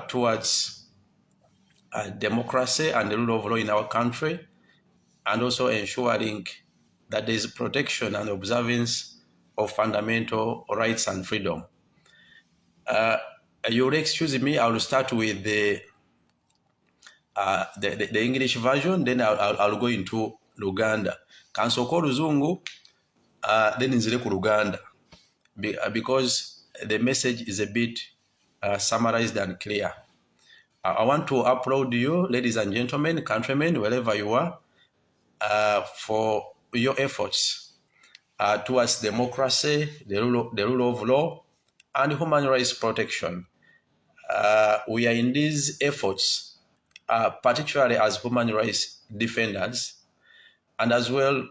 towards democracy and the rule of law in our country, and also ensuring that there is protection and observance of fundamental rights and freedom. You'll excuse me, I will start with the English version, then I'll go into Luganda. Kansoko Luzungu, then nzile ku Luganda, because the message is a bit summarized and clear. I want to applaud you, ladies and gentlemen, countrymen, wherever you are, for your efforts towards democracy, the rule of law, and human rights protection. We are in these efforts, particularly as human rights defenders, and as well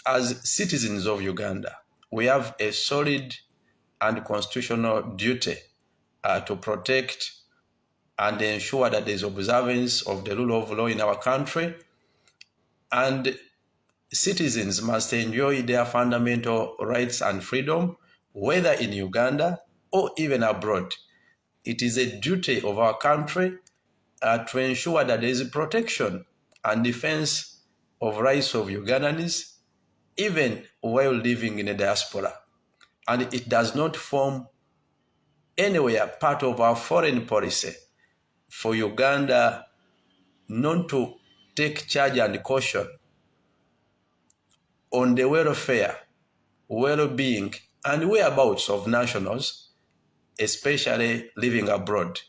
as citizens of Uganda. We have a solid and constitutional duty to protect and ensure that there is observance of the rule of law in our country, and citizens must enjoy their fundamental rights and freedom, whether in Uganda or even abroad. It is a duty of our country to ensure that there is protection and defense of rights of Ugandans, even while living in a diaspora. And it does not form anywhere part of our foreign policy for Uganda not to take charge and caution on the welfare, well-being, and whereabouts of nationals, especially living abroad.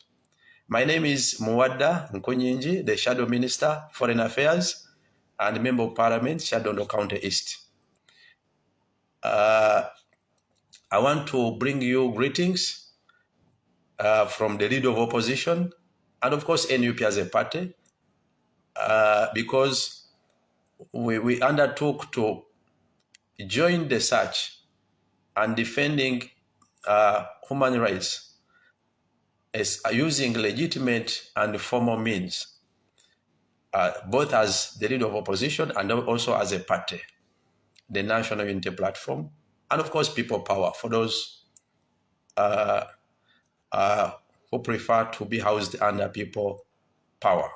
My name is Muwada Nkunyinji, the Shadow Minister, Foreign Affairs, and Member of Parliament, Shadow County East. I want to bring you greetings from the leader of opposition, and of course NUP as a party, because we undertook to join the search and defending human rights as using legitimate and formal means, both as the leader of opposition and also as a party, the National Unity Platform, and of course people power for those who prefer to be housed under people power.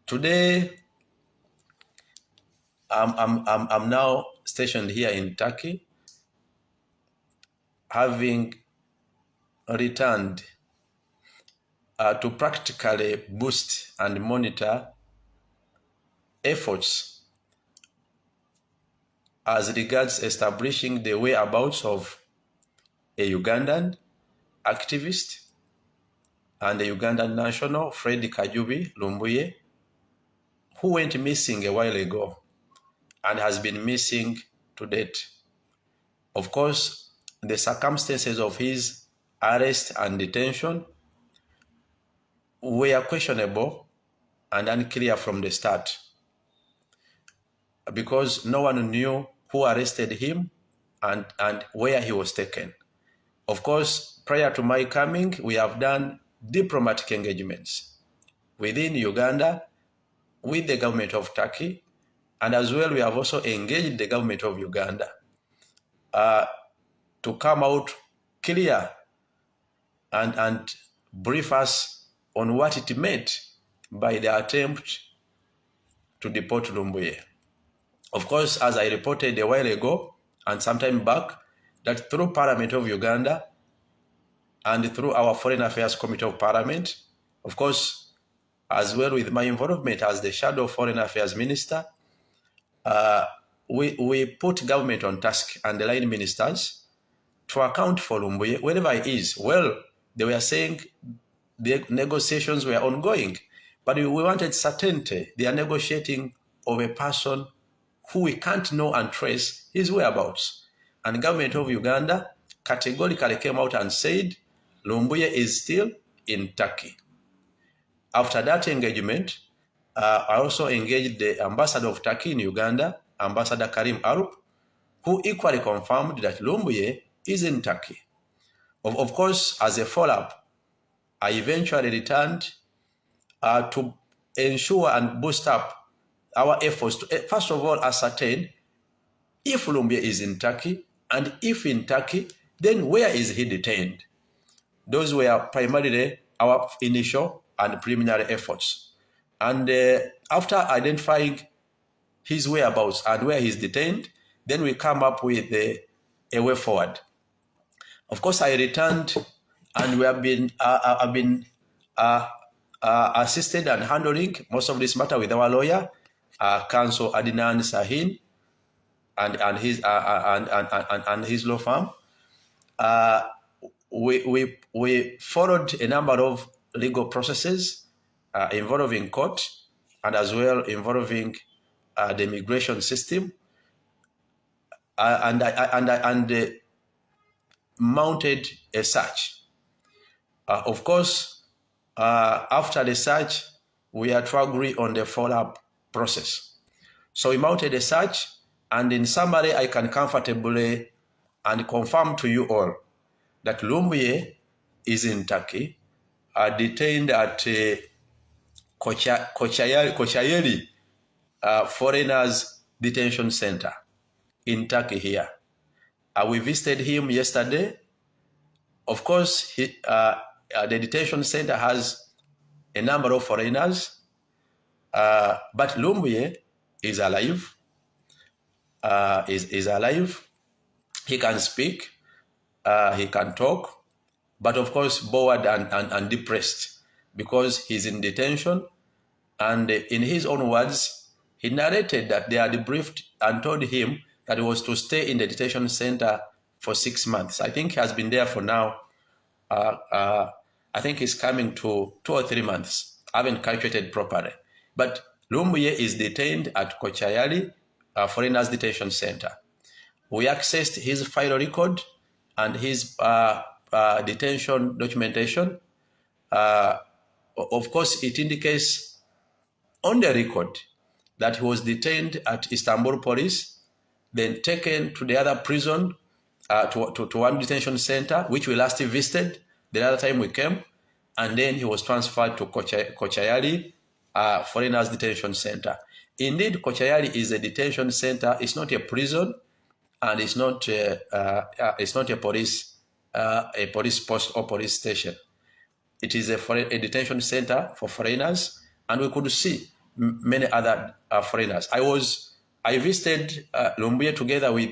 Today, I'm now stationed here in Turkey, having returned to practically boost and monitor efforts as regards establishing the whereabouts of a Ugandan activist and a Ugandan national, KAJUBI, LUMBUYE, who went missing a while ago and has been missing to date. Of course, the circumstances of his arrest and detention were questionable and unclear from the start, because no one knew who arrested him and where he was taken. Of course, prior to my coming, we have done diplomatic engagements within Uganda with the government of Turkey, and as well we have also engaged the government of Uganda to come out clear and brief us on what it meant by the attempt to deport LUMBUYE. Of course, as I reported a while ago and sometime back, that through Parliament of Uganda and through our Foreign Affairs Committee of Parliament, of course, as well with my involvement as the Shadow Foreign Affairs Minister, we put government on task and the line ministers to account for LUMBUYE wherever he is. Well, they were saying the negotiations were ongoing, but we wanted certainty. They are negotiating of a person who we can't know and trace his whereabouts. And the government of Uganda categorically came out and said LUMBUYE is still in Turkey. After that engagement, I also engaged the ambassador of Turkey in Uganda, Ambassador Karim Arup, who equally confirmed that LUMBUYE is in Turkey. Of course, as a follow-up, I eventually returned to ensure and boost up our efforts to, first of all, ascertain if LUMBUYE is in Turkey, and if in Turkey, then where is he detained? Those were primarily our initial and preliminary efforts. And after identifying his whereabouts and where he's detained, then we come up with a way forward. Of course, I returned, and we have been I've been assisted and handling most of this matter with our lawyer, counsel ADNAN Sahin, and his law firm. We followed a number of legal processes involving court and as well involving the immigration system, and mounted a search. Of course, after the search, we had to agree on the follow-up process. So we mounted a search, and in summary, I can comfortably and confirm to you all that LUMBUYE is in Turkey, detained at KOCAELI Foreigners Detention Center in Turkey here. We visited him yesterday. Of course, the detention center has a number of foreigners, but LUMBUYE is alive. Is alive. He can speak. He can talk. But of course, bored and depressed because he's in detention. And in his own words, he narrated that they had briefed and told him that he was to stay in the detention center for 6 months. I think he has been there for now. I think he's coming to 2 or 3 months. I haven't calculated properly. But LUMBUYE is detained at KOCAELI Foreigners Detention Center. We accessed his file record and his detention documentation. Of course, it indicates on the record that he was detained at Istanbul Police, then taken to the other prison, to one detention center, which we last visited the other time we came, and then he was transferred to KOCAELI Foreigners Detention Center. Indeed, KOCAELI is a detention center. It's not a prison, and it's not a police post or police station. It is a detention center for foreigners, and we could see many other foreigners. I visited LUMBUYE together with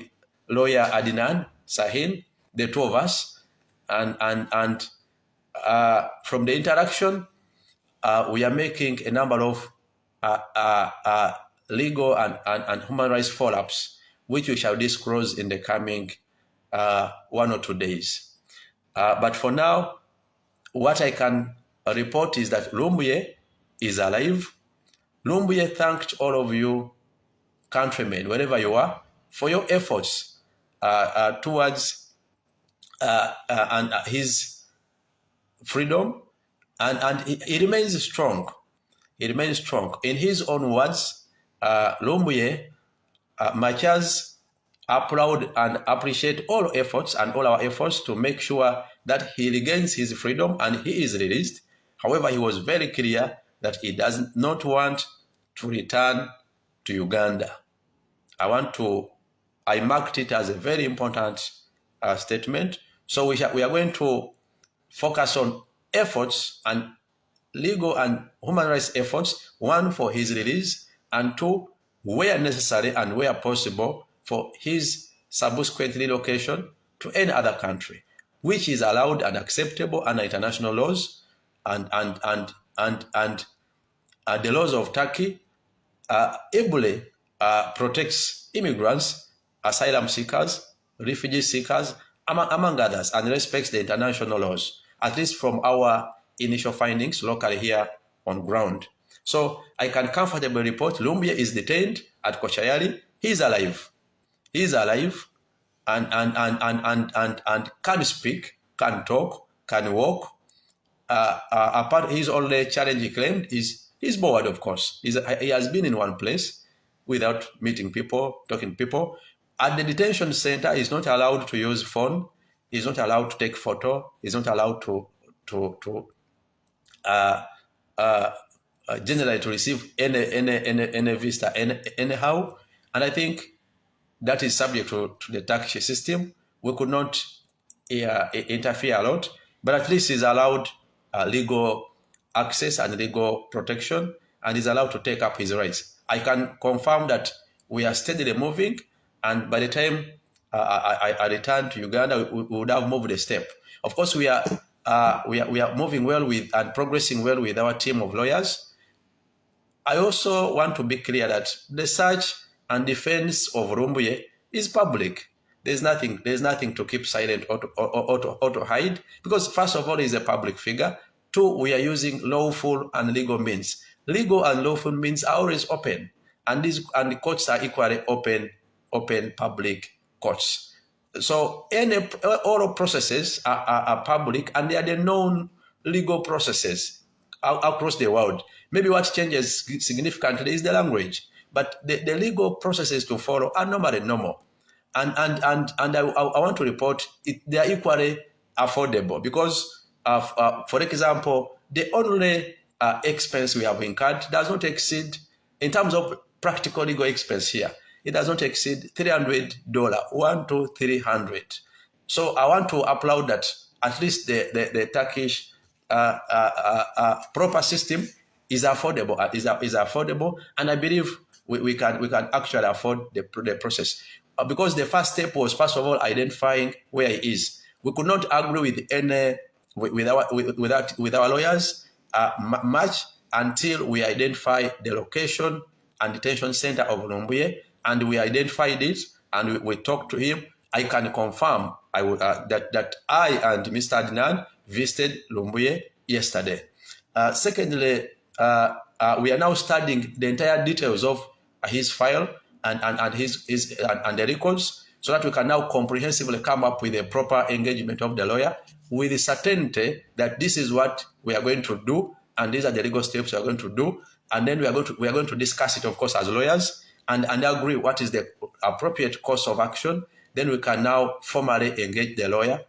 lawyer ADNAN Sahin, the two of us, and from the interaction, we are making a number of legal and human rights follow-ups, which we shall disclose in the coming 1 or 2 days. But for now, what I can report is that LUMBUYE is alive. LUMBUYE thanked all of you countrymen, wherever you are, for your efforts towards his freedom, and he remains strong. He remains strong. In his own words, LUMBUYE matches applaud and appreciate all efforts and all our efforts to make sure that he regains his freedom and he is released. However, he was very clear that he does not want to return to Uganda. I marked it as a very important statement. So we are going to focus on efforts and legal and human rights efforts, one, for his release, and two, where necessary and where possible, for his subsequent relocation to any other country, which is allowed and acceptable under international laws and the laws of Turkey ably protects immigrants, asylum seekers, refugee seekers, among others, and respects the international laws, at least from our initial findings locally here on ground. So I can comfortably report LUMBUYE is detained at KOCAELI. He is alive. He is alive and can speak, can talk, can walk. Apart his only challenge he claimed is he's bored, of course. He has been in one place without meeting people, talking to people. At the detention center, he's not allowed to use phone. He's not allowed to take photo. He's not allowed to generally to receive any visa anyhow. And I think that is subject to the Turkish system. We could not interfere a lot. but at least he's allowed legal access and legal protection, and is allowed to take up his rights. I can confirm that we are steadily moving, and by the time I return to Uganda, we would have moved a step. Of course, we are moving well with and progressing well with our team of lawyers. I also want to be clear that the search and defense of LUMBUYE is public. There's nothing to keep silent or to hide, because first of all, he's a public figure. Two, we are using lawful and legal means. Legal and lawful means are always open, and the courts are equally open public courts. So all processes are public, and they are the known legal processes across the world. Maybe what changes significantly is the language, but the legal processes to follow are normally normal. And I want to report they are equally affordable, because for example, the only expense we have incurred does not exceed, in terms of practical legal expense here, it does not exceed $300, $1 to $300. So I want to applaud that at least the Turkish proper system is affordable. Is affordable, and I believe we can actually afford the process. Because the first step was, first of all, identifying where he is. We could not agree with our lawyers much until we identify the location and detention center of LUMBUYE, and we identified it, and we talked to him. I can confirm that I and Mr. ADNAN visited LUMBUYE yesterday. Secondly, we are now studying the entire details of his file and the records, so that we can now comprehensively come up with a proper engagement of the lawyer, with the certainty that this is what we are going to do, and these are the legal steps we are going to do, and then we are going to discuss it, of course, as lawyers, and agree what is the appropriate course of action. Then we can now formally engage the lawyer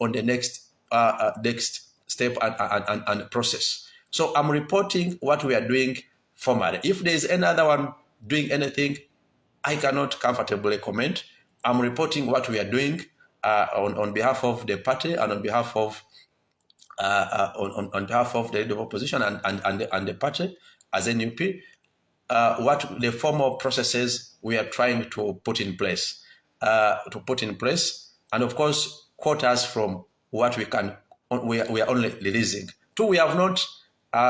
on the next step and process. So I'm reporting what we are doing formally. If there is another one doing anything, I cannot comfortably comment. I'm reporting what we are doing on behalf of the party and on behalf of on behalf of the opposition and the party as NUP. What the formal processes we are trying to put in place, and of course quote us from what we are only releasing. Two, we have not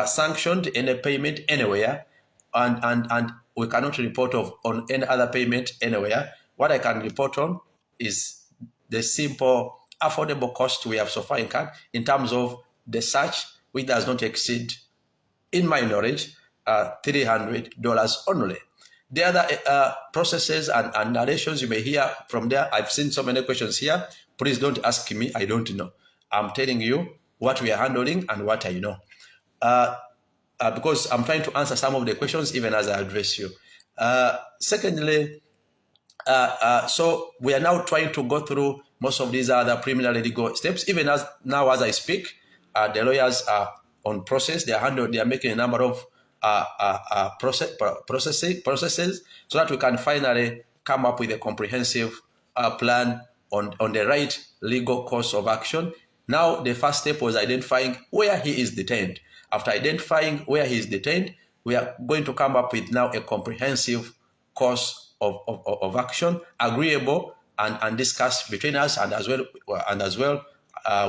sanctioned any payment anywhere, and we cannot report on any other payment anywhere. What I can report on is the simple, affordable cost we have so far incurred in terms of the search, which does not exceed, in my knowledge, $300 only. The other processes and narrations you may hear from there, I've seen so many questions here. Please don't ask me, I don't know. I'm telling you what we are handling and what I know. Because I'm trying to answer some of the questions even as I address you. Secondly, so we are now trying to go through most of these other preliminary legal steps. Even as I speak, the lawyers are on process. They are making a number of processes so that we can finally come up with a comprehensive plan on the right legal course of action. Now, the first step was identifying where he is detained. After identifying where he is detained, we are going to come up with now a comprehensive course of action, agreeable and discussed between us and as well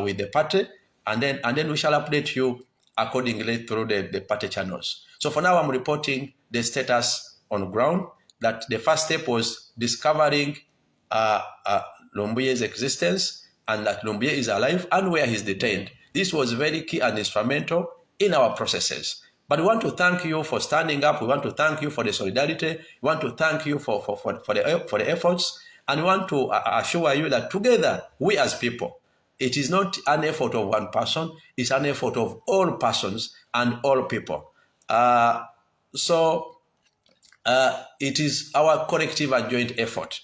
with the party, and then we shall update you accordingly through the party channels. So for now, I'm reporting the status on ground, that the first step was discovering LUMBUYE's existence, and that LUMBUYE is alive and where he's detained. This was very key and instrumental in our processes. But we want to thank you for standing up. We want to thank you for the solidarity. We want to thank you for the efforts. And we want to assure you that together, we as people, it is not an effort of one person. It's an effort of all persons and all people. So it is our collective and joint effort.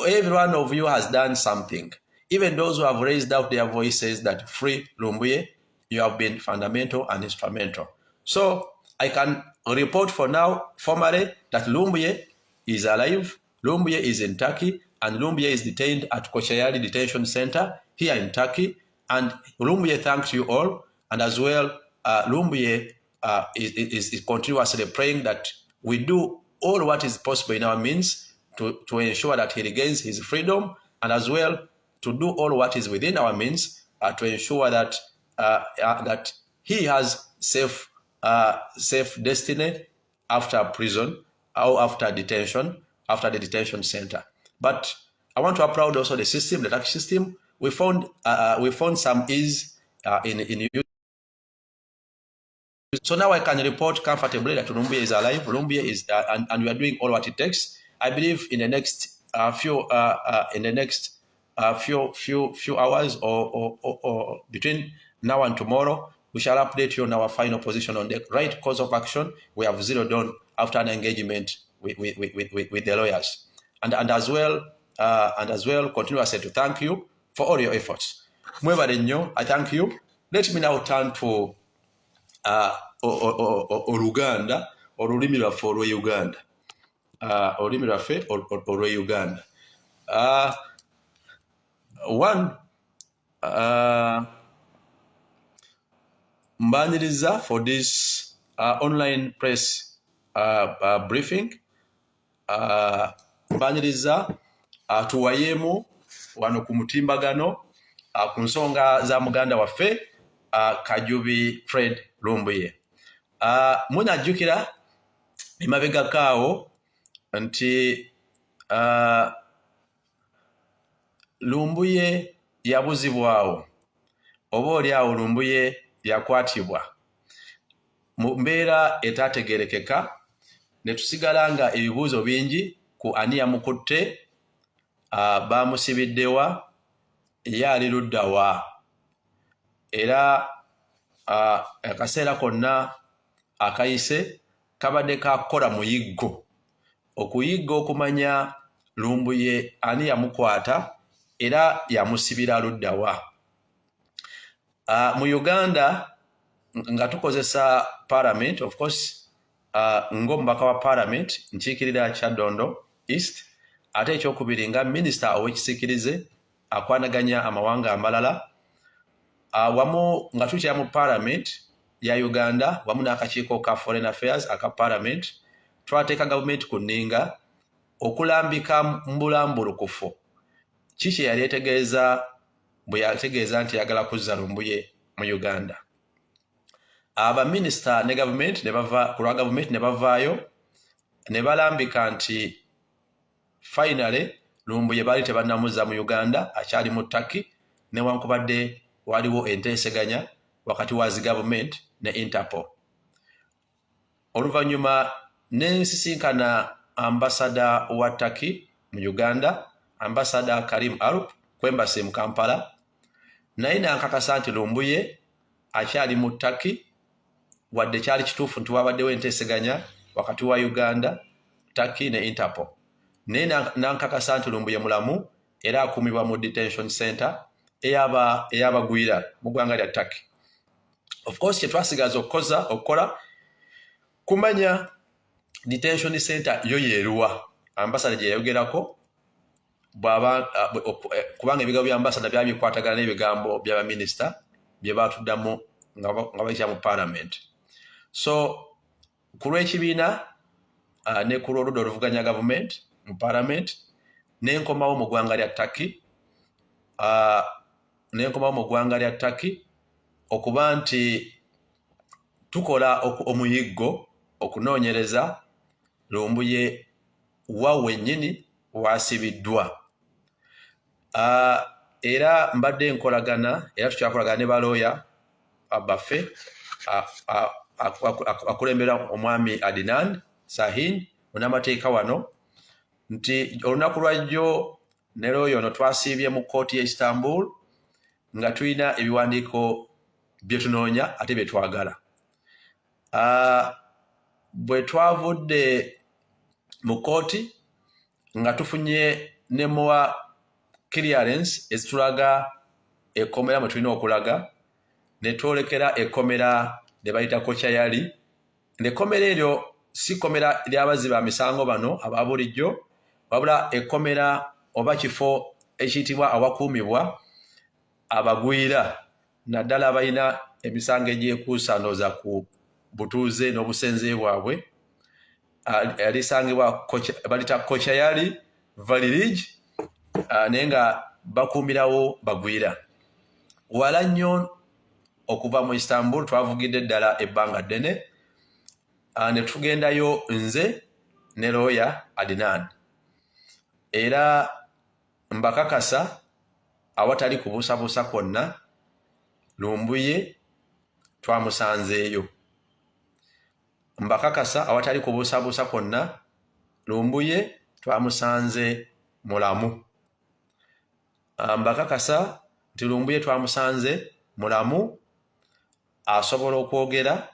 Every one of you has done something. Even those who have raised out their voices that free LUMBUYE, you have been fundamental and instrumental. So I can report for now formally that LUMBUYE is alive, LUMBUYE is in Turkey, and LUMBUYE is detained at KOCAELI Detention Center here in Turkey. And LUMBUYE thanks you all. And as well, LUMBUYE is continuously praying that we do all what is possible in our means to ensure that he regains his freedom, and as well to do all what is within our means to ensure that that he has safe destiny after prison or after detention, after the detention center. But I want to applaud also the system, the Turkish system. We found some ease in so now I can report comfortably that LUMBUYE is alive. LUMBUYE is, and we are doing all what it takes. I believe in the next few hours or between now and tomorrow, we shall update you on our final position on the right course of action we have zeroed on after an engagement with the lawyers, and as well continuously to thank you for all your efforts. I thank you. Let me now turn to Oluganda olulimi lwaffe olw'Uganda. Olulimi lwaffe olw'Uganda. One, mbaniriza for this online press briefing. Mbaniriza tuwayemu wano ku mutimbagano ku nsonga za muganda waffe Kajubi Fred LUMBUYE. Munajjukira emabegakaawo nti LUMBUYE yabuzibwawo oba oliawo LUMBUYE yakwatibwa mu mbeera etaategeerekeka, ne tusigala nga ebibuuzo bingi ku ani yamukutte, baamusibiddewa, ye ali luddawa, era akaseera konna akayise kabadde kakola muyiggo okuyigga okumanya LUMBUYE ani yamukwata era yamusibira luddawa. Mu Uganda nga tukozesa parliament, of course ng'omubaka wa parliament nkiikirira Kyaddondo East, ate ekyokubiri nga minisita ow'ekisiikirize akwanaganya amawanga amalala, wamu nga tukira mu parliament ya Uganda wamu n'akakiiko ka foreign affairs aka parliament, twateeka gavumenti ku nninga okulambika mbulambulukufu kiki yali etegeeza bwe yategeeza nti yagala kuzza LUMBUYE mu Uganda. Abaminisita ne gavumenti ne bava ku lwa gavumenti ne bavaayo ne balambika nti finally LUMBUYE baali tebannamuzza mu Uganda, akyali mu Turkey, newankubadde waliwo enteeseganya wakati wa zi gavumenti ne Interpol. Oluvannyuma n'ensisinkana ambasada wa Turkey mu Uganda, ambasada Karim Arup ku embassy mu Kampala, naye nankakasa nti LUMBUYE akyali mu Turkey, wadde kyali kituufu nti wabaddewo enteeseganya wakati wa Uganda, Turkey ne Interpol. Naye nankakasa nti LUMBUYE mulamu era akuumibwa mu detention center ey'abagwira mu ggwanga lya Turkey. Of course kyetwasigaza okukola kumanya detention center yo yeeruwa, ambasada gye yayogerako, kubanga ebigambo bya ambasada byali bikwatagana n'ebigambo by'abaminisita bye baatuddamu nga bayita mu parliament. So ku lw'ekibiina ne ku lw'oludda oluvuganya gavumenti mu parliament, n'enkomawo mu ggwanga lya Turkey, okuba nti tukola omuyiggo okunoonyereza LUMBUYE wa wennyini wasibiddwa. Era mbadde nkolagana era tukyakolagana ne balooya baffe akulembera omwami ADNAN Sahin munnamateeka wano, nti olunaku lwajjo ne looyo ono twasiibye mu kkooti y'e Istanbul nga tulina ebiwandiiko bye tunoonya ate bye twagala. Bwe twavudde mu kkooti nga tufunye ne muwa clearance ezitulaga ekkomera mwe tulina okulaga, ne twolekera ekkomera ne bayita KOCAELI. Ekkomera eryo si kkomera ly'abazzi ba misango bano aba bulijjo, wabula ekkomera oba kifo ekiyitibwa awakuumibwa abagwira naddala abalina emisango egyekuusa ndowooza ku butuuze n'obusenze bwabwe alisangibwa balita KOCAELI VALILIGI naye nga bakuumirawo bagwira. Wala nnyo okuva mu Istanbul twavugidde ddala ebbanga ddene ne tugendayo nze ne lawyer ADNAN era mbakakasa awatali kubuusabuusa kwonna LUMBUYE twamusanzeeyo. Mbakakasa awatali kubuusabuusa kwonna LUMBUYE twamusanze mulamu. Mbakakasa nti LUMBUYE twamusanze mulamu, asobola okwogera,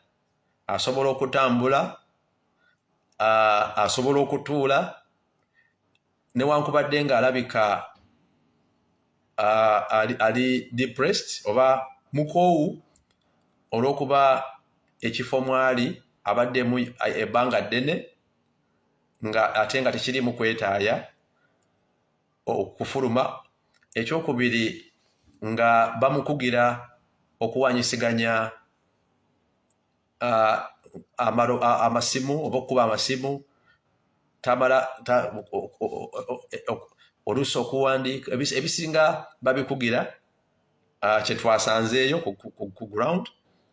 asobola okutambula, asobola okutuula, newankubadde ng'alabika ali depressed oba mukoowu olw'okuba ekifo mwali abaddemu ebbanga ddene ate nga tekirimu kwetaaya okufuluma. Ekyokubiri nga bamukugira okuwanyisiganya amasimu oba okukuba amasimu oluusi okuwandiika ebisinga babikugira kye twasanzeeyo ku ground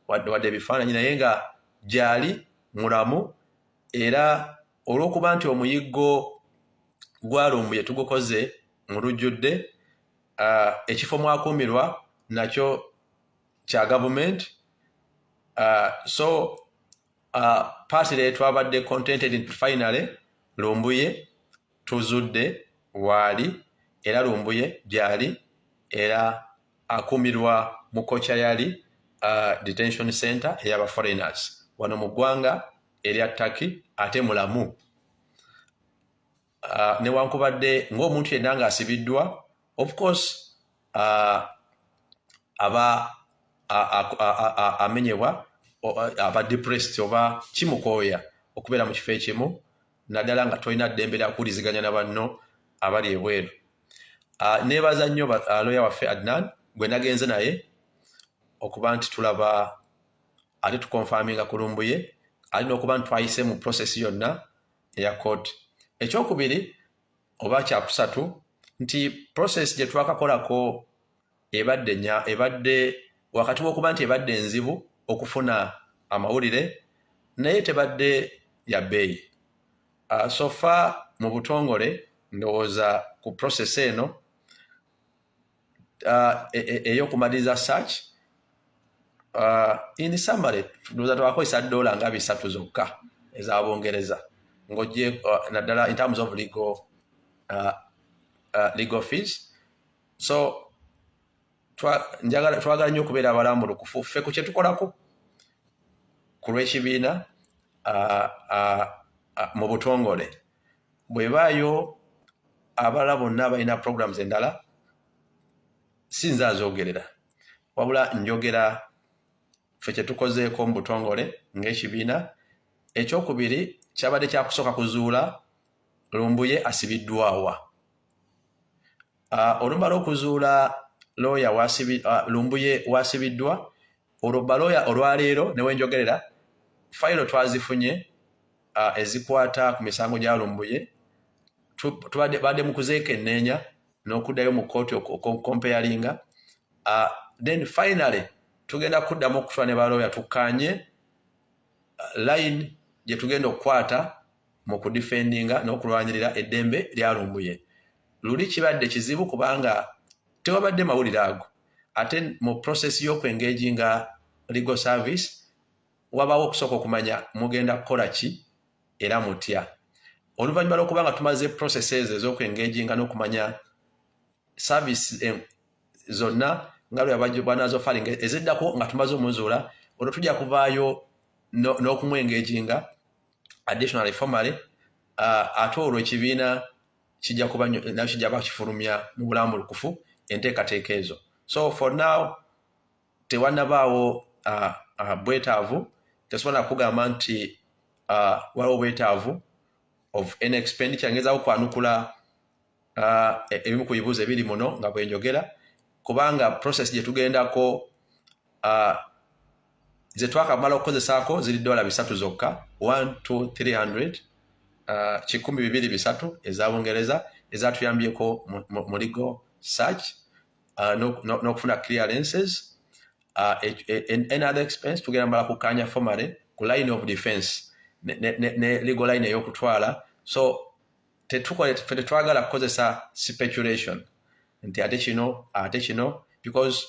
wadde ebifaananyi naye nga gyali mulamu era olw'okuba nti omuyiggo gwa LUMBUYE tugukoze mu lujjudde ekifo mwakuumirwa nakyo kya gavumenti so partly twabadde contented nti finally LUMBUYE tuzudde waali era LUMBUYE gyali era akuumirwa mu KOCAELI Detention Center ey'aba foreigners wano mu ggwanga erya Turkey ate mulamu. Newankubadde ng'omuntu yenna ng'asibiddwa of course aba amenyebwa aba depressed oba kimukooya okubeera mu kifo ekimu naddala nga tolina ddembe lya kuwuliziganya na banno abali ebweru. Neebaza nnyo lawyer waffe ADNAN gwe nagenze naye okuba nti tulaba ate tukonfaminga ku LUMBUYE alina okuba nti twayise mu process yonna eya court. Ekyokubiri oba kyakusatu nti process gye twakakolako ebadde wakati w'okuba nti ebadde enzibu okufuna amawulire naye tebadde ya bbeeyi. So far mu butongole ndowooza ku process eno ey'okumaliriza search in summary ndowooza twakozesa $3 nga 3 zokka ez'Abongereza ng'oggye naddala in terms of legal fees. So twagala nnyo okubeera abalambulukufu ffe ku kye tukolako ku lw'ekibiina mu butongole. Bwebaayo abalala bonna balina programs endala sinza azoogerera wabula njogera ffe kye tukozeeko mu butongole ng'ekibiina. Ekyokubiri kyabadde kyakusooka kuzuula LUMBUYE asibiddwawa. Olumala okuzuula LUMBUYE wasibiddwa olwo balooya olwaleero ne wenjogerera fayiro twazifunye ezikwata ku misango gya LUMBUYE tubadde mu kuzeekenneenya n'okuddayo mu kooti okompeyalinga then finally tugenda kuddamu okutula ne balooya tukkaanye line gye tugenda okukwata mu kudifendinga n'okulwanirira eddembe lya LUMBUYE. Luli kibadde kizibu kubanga tewabadde mawulire ago ate mu process y'okwengeginga legal service wabaawo okusooka okumanya mugenda kukola ki era mutya. Oluvannyuma lw'okuba nga tumaze processes ez'okwengeginga n'okumanya service zonna nga lwe banazo falinga eziddako nga tumaze omuzuula olwo tujja kuvaayo n'okumwengeginga additionally formally ate olwo ekibiina kijja kuba nayo kijja bakifulumya mu bulambulukufu enteekateeka ezo. So for now tewannabaawo bwetaavu tesobola kugamba nti waliwo bwetaavu of an expenditure ngezaawo kwanukula ebimu ku bibuuzo ebiri muno nga bwe njogera kubanga process gye tugendako ze twakamala okukozesaako ziri $300 zokka 1-300 1,200 eza Bungereza ezatuyambyeko mu legal search n'okufuna clearances. Any other expense tugenda mala kukanya formally ku line of defense ne legal line ey'okutwala. So tetwagala kukozesa speculation nti ate kino because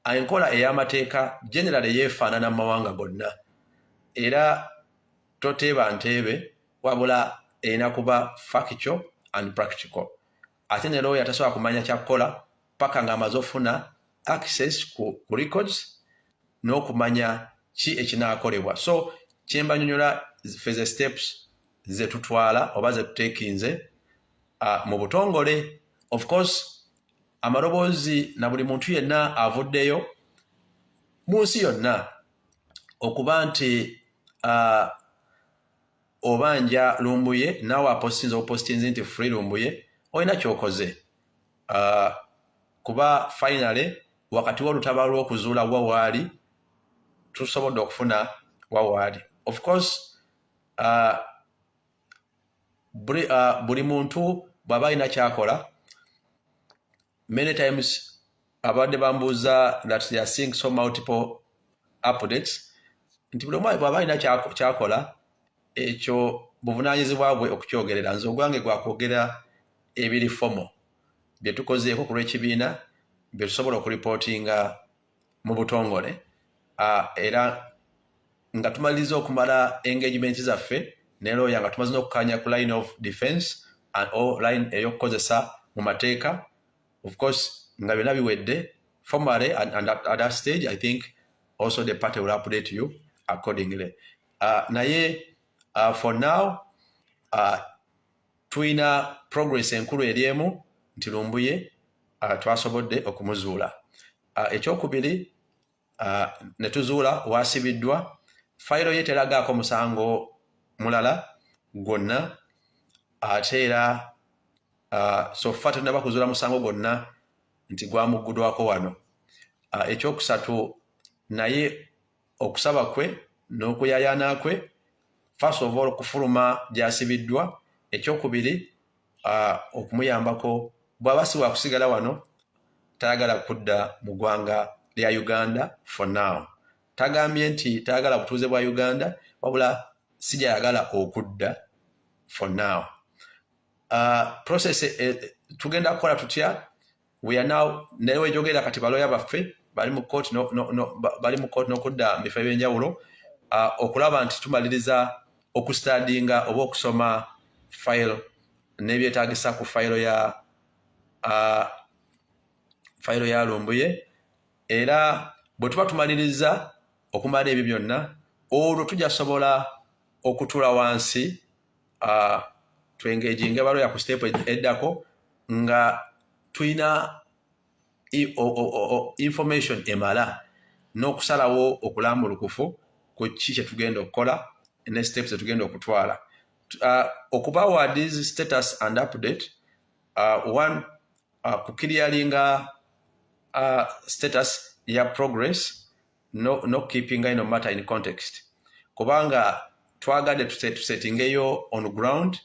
enkola ey'amateeka generally yeefaanana mu mawanga gonna era toteeba nteebe wabula erina kuba factual and practical. Ate ne lawyer tasobola kumanya kyakukola paka ng'amaze ofuna access ku records n'okumanya ki ekinaakolebwa. So kyembanyonyola for the steps ze tutwala oba ze tuteekinze mu butongole. Of course amaloboozi na buli muntu yenna avuddeyo mu nsi yonna okuba nti obanja Lumbuye naawe opostinze nti free Lumbuye olina kyokoze kuba finally wakati w'olutaba lw'okuzuula wawaali tusobodde okufuna wawaali. Of course buli muntu bw'aba alina kyakola. Many times abadde bambuuza that they are seeing so multiple updates nti buli omu bw'aba alina kyakola ekyo buvunaanyizibwa bwe okukyogerera. Nze ogwange gwakwogera ebiri fomo bye tukozeeko ku lw'ekibiina bye tusobola okuripootinga mu butongole era nga tumaliriza okumala engagement zaffe ne lawyer nga tumaze n'okukanya ku line of defense or line ey'okukozesa mu mateeka. Of course nga byonna biwedde formally and at that stage I think also the party will update you accordingly. Naye for now tuina progress enkulu eriemu nti Lumbuye twasobodde okumuzuula. Ekyokubiri ne tuzuula waasibiddwa fayiro ye teragaako musango mulala gwonna ate era so far tunaba kuzuula musango gwonna nti gwamuggudwako wano. Ekyokusatu naye okusaba kwe n'okuyaayaana kwe first of all okufuluma gy'asibiddwa. Ekyokubiri okumuyambako bw'aba si wakusigala wano tayagala kudda mu ggwanga lya Uganda for now. Tagambye nti tayagala butuuze bwa Uganda wabula si gy'ayagala okudda for now. Process tugenda kukola tutya? We are now newe jogera kati baloya baffe bali mu court n'okudda mu bifo ebyenjawulo okulaba nti tumaliriza okustudinga oba okusoma file n'ebyetaagisa ku file ya Lumbuye, era bwe tuba tumaliriza okumala ebyo byonna olwo tujja sobola okutuula wansi tuengaginga baloya ku step eddako nga tulina information emala n'okusalawo okulambulukufu ku ki kye tugenda okukola ne steps zetugenda okutwala. Okubawa this status and update one kukirialinga status ya progress no keeping no matter in context kubanga twagadde tusettingeyo on ground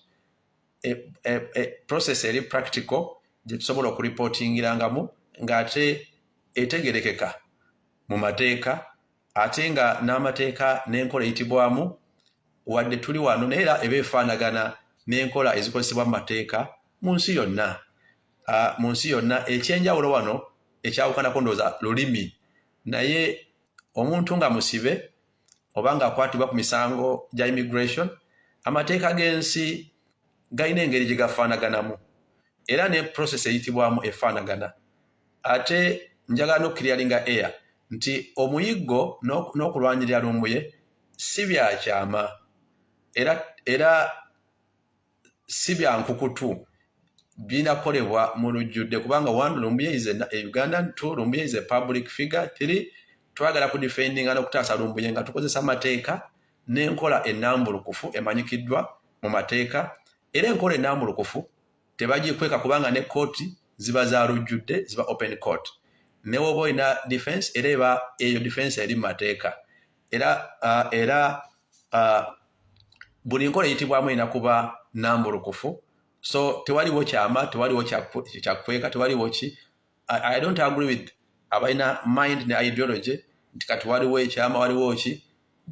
a process eri practical gye tusobola okuriportingirangamu ng'ate etegerekeka mu mateeka ate nga n'amateeka n'enkola eyitibwamu wadde tuli wano naye era eba efaanagana n'enkola ezikozesebwa mu mateeka mu nsi yonna. Mu nsi yonna ekyenjawulo wano ekyawukanako ndowooza lulimi, naye omuntu nga musibe oba ng'akwatibwa ku misango gya immigration amateeka g'ensi galina engeri gye gafaanaganamu era ne process eyitibwamu efaanagana. Ate njagala n'okukiryalinga air nti omuyiggo n'okulwanyirira Lumbuye si byakyama era si bya nkukutu binakolebwa mu lujjudde kubanga one Lumbuye is a Ugandan, two Lumbuye is a public figure, three twagala ku defendinga n'okutaasa Lumbuye nga tukozesa amateeka n'enkola ennambulukufu emanyikiddwa mu mateeka era enkola ennambulukufu tebagikweka kubanga ne kooti ziba za lujjudde ziba open court ne woba olina defense era eba eyo defense eri mu mateeka era buli nkola eyitibwamu erina kuba nambulukufu. So tewaliwo kyama, tewaliwo kyakweka, tewaliwo ki. I don't agree with abalina mind ne ideology nti kati waliwo ekyama waliwo ki.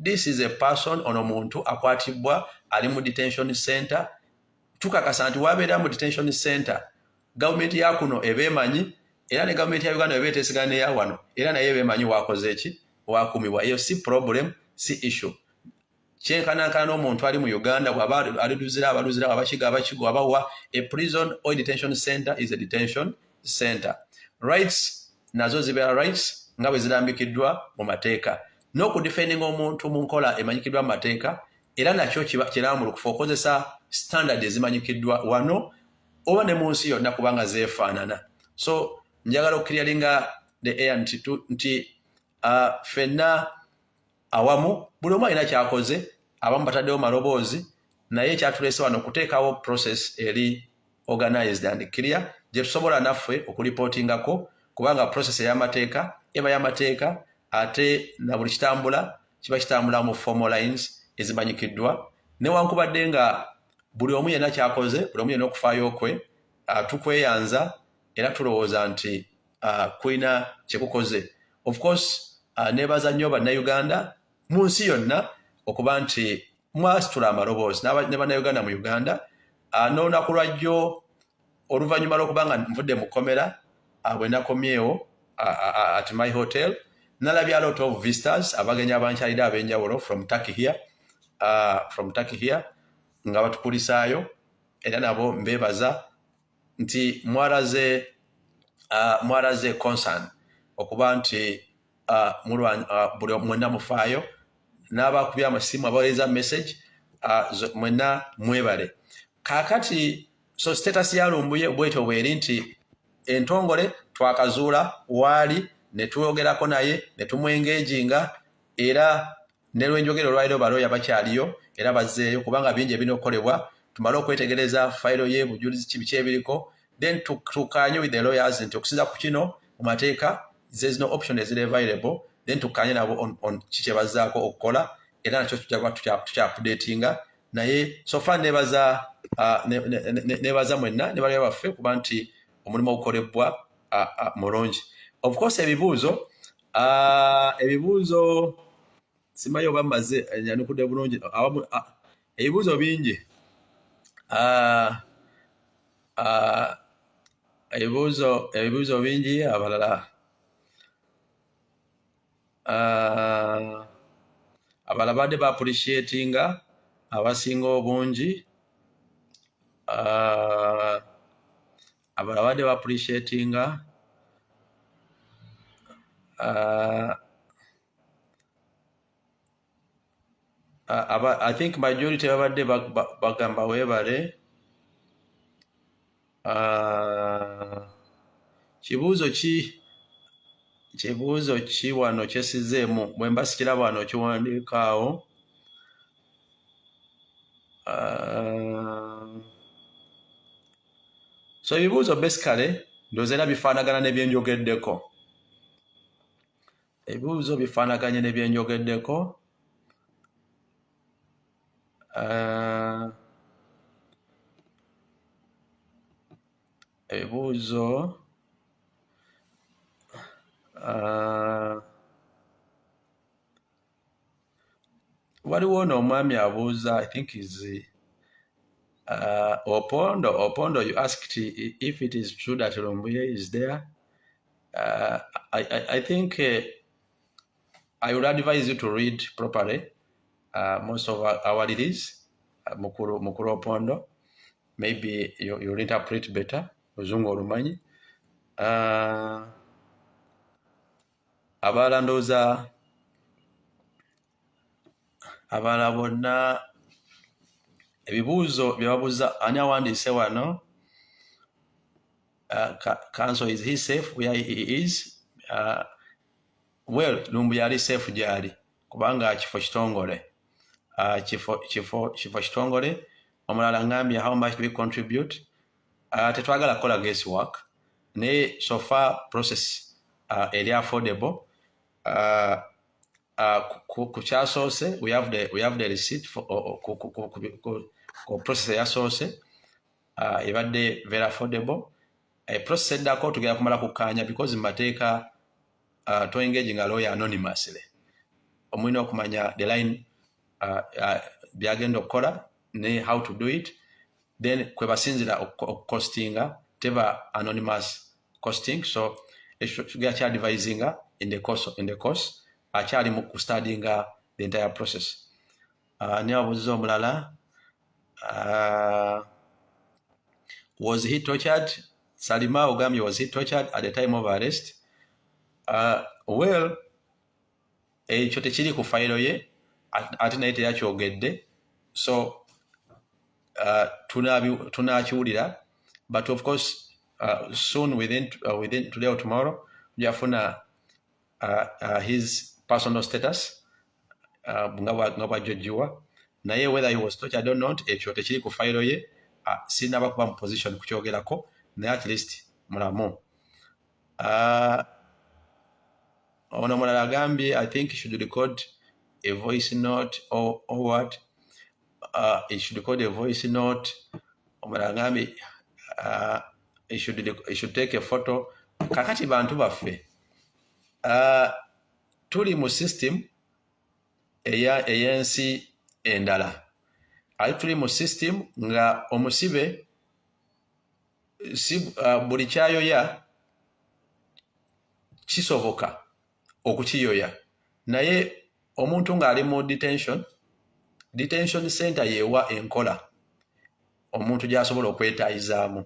This is a person, ono muntu akwatibwa ali mu detention center. Tukakasa nti wabeera mu detention center gavumenti ya kuno ebeemanyi era ne gavumenti ya Uganda ebeeteesigana neya wano era naye ebeemanyi wakoze ki, wakumibwa. Eyo si problem, si issue. Kyenkanankana n'omuntu ali mu Uganda bw'aba aluzira abakiga abawa. A prison or detention center is a detention center. Rights nazo zibeera rights nga bwe zirambikiddwa mu mateeka. N'okudefendinga omuntu mu nkola emanyikiddwa mu mateeka era nakyo kirambulukufu okozesa standard ezimanyikiddwa wano oba ne mu nsi yonna kubanga zeefaanana. So njagala okukiryalinga the air nti ffenna awamu buli omu alina kyakoze, abamu bataddewo maloboozi, naye kyatuleese wano okuteekawo process eri organized and clear gye tusobola naffe okulipootingako, kubanga process ey'amateeka eba y'amateeka ate na buli kitambula kiba kitambula mu formal lines ezimanyikiddwa. Newankubadde nga buli omu yenna kyakoze, buli omu yenna okufaayo kwe, tukweyanza era tulowooza nti kulina kyekukoze. Of course nebaza nnyo bannayuganda mu nsi yonna okuba nti mwasitula amaloboozi ne bannayuganda mu Uganda. N'olunaku lwajjo oluvannyuma lw'okuba nga nvudde mu kkomera bwe nakomyewo at my hotel, nalabye a lot of visitors abagenyi abankyalira ab'enjawulo from Turkey here nga batukulisaayo era nabo mbeebaza nti mwalaze concern okuba nti buli mwenna mufaayo, n'abakubya amasimu abaweereza message mwenna mwebale. Kaakati so status ya Lumbuye bwetyo bweri nti entongole twakazuula waali ne tuyogerako naye ne tumwengeejinga era ne lwenjogera olwaliro balooya bakyaliyo era bazzeeyo kubanga bingi ebinokolebwa. Tumale okwetegereza fayiro ye bujulizi biki ebiriko, then tukanye with the lawyers nti okusinza ku kino mu mateeka there's no option eziri available, then tukanye nabo on kiki bazzaako okukola era nakyo tujja tukya-updatinga naye so far nebaza mwenna ne balaya baffe kuba nti omulimu ogukolebwa mulungi. Of course ebibuuzo simanyi oba mmaze nyanukudde bulungi, ebibuuzo bingi. Ebibuuzo bingi, abalala badde ba appreciatinga abasinga obungi, abalala badde ba appreciatinga I think majority babadde bagamba weebale. Kibuuzo ki wano kyesizeemu bwe mbasikira wano kiwandiikaawo. So ebibuuzo basically ndowooza era bifaanagana n'ebyenjogeddeko. Ebibuuzo bifaanaganye n'ebyenjogeddeko. Ebibuuzo waliwo n'omwami abuuza, I think is Opondo, you asked if it is true that Lumbuye is there. I think I would advise you to read properly most of our release, Mukuru Opondo. Maybe you'll interpret better. Uzungu olumanyi. Abala ndowooza abala bonna ebibuuzo bye babuuza ani awandiise wano. Council, is he safe where he is? Well, Lumbuye ali safe gyali kubanga kifo kitongole. Kifo kitongole. Omulala ngambye how much we contribute. Tetwagala kukola guesswork. Naye so far process eri affordable. Kukyasose, we have the receipt for process eyasose ebadde very affordable. Process eddako tugenda kumala kukkaanya because mmateeka to engaging a lawyer anonymously. Omulina okumanya the line byagenda okukola ne how to do it, then kwe basinzira costinga teba anonymous costing. So tugenda kya advisinga in the course akyali mu studyinga the entire process. Ne wabuuziza omulala, was he tortured? Salima ogambye, was he tortured at the time of arrest? Well, ekyo tekiri ku fayiro ye ate naye teyakyogedde, so tunakiwulira, but of course soon within today or tomorrow tujafuna his personal status nga bwajjojjiwa, naye whether he was tortured or not ekyo tekiri ku fayiro ye. Sinaba kuba mu position kukyogerako, naye at least mulamu. Ono mulala agambye, I think he should record a voice note or what? He should record a voice note. Omulala agambye he should take a photo. Kakati bantu baffe tuli mu system eyensi endala. Tuli mu system nga omusibe buli kyayoya kisoboka okukiyoya, naye omuntu ng'ali mu detention center yeewa enkola omuntu gy'asobola okwetaayizaamu,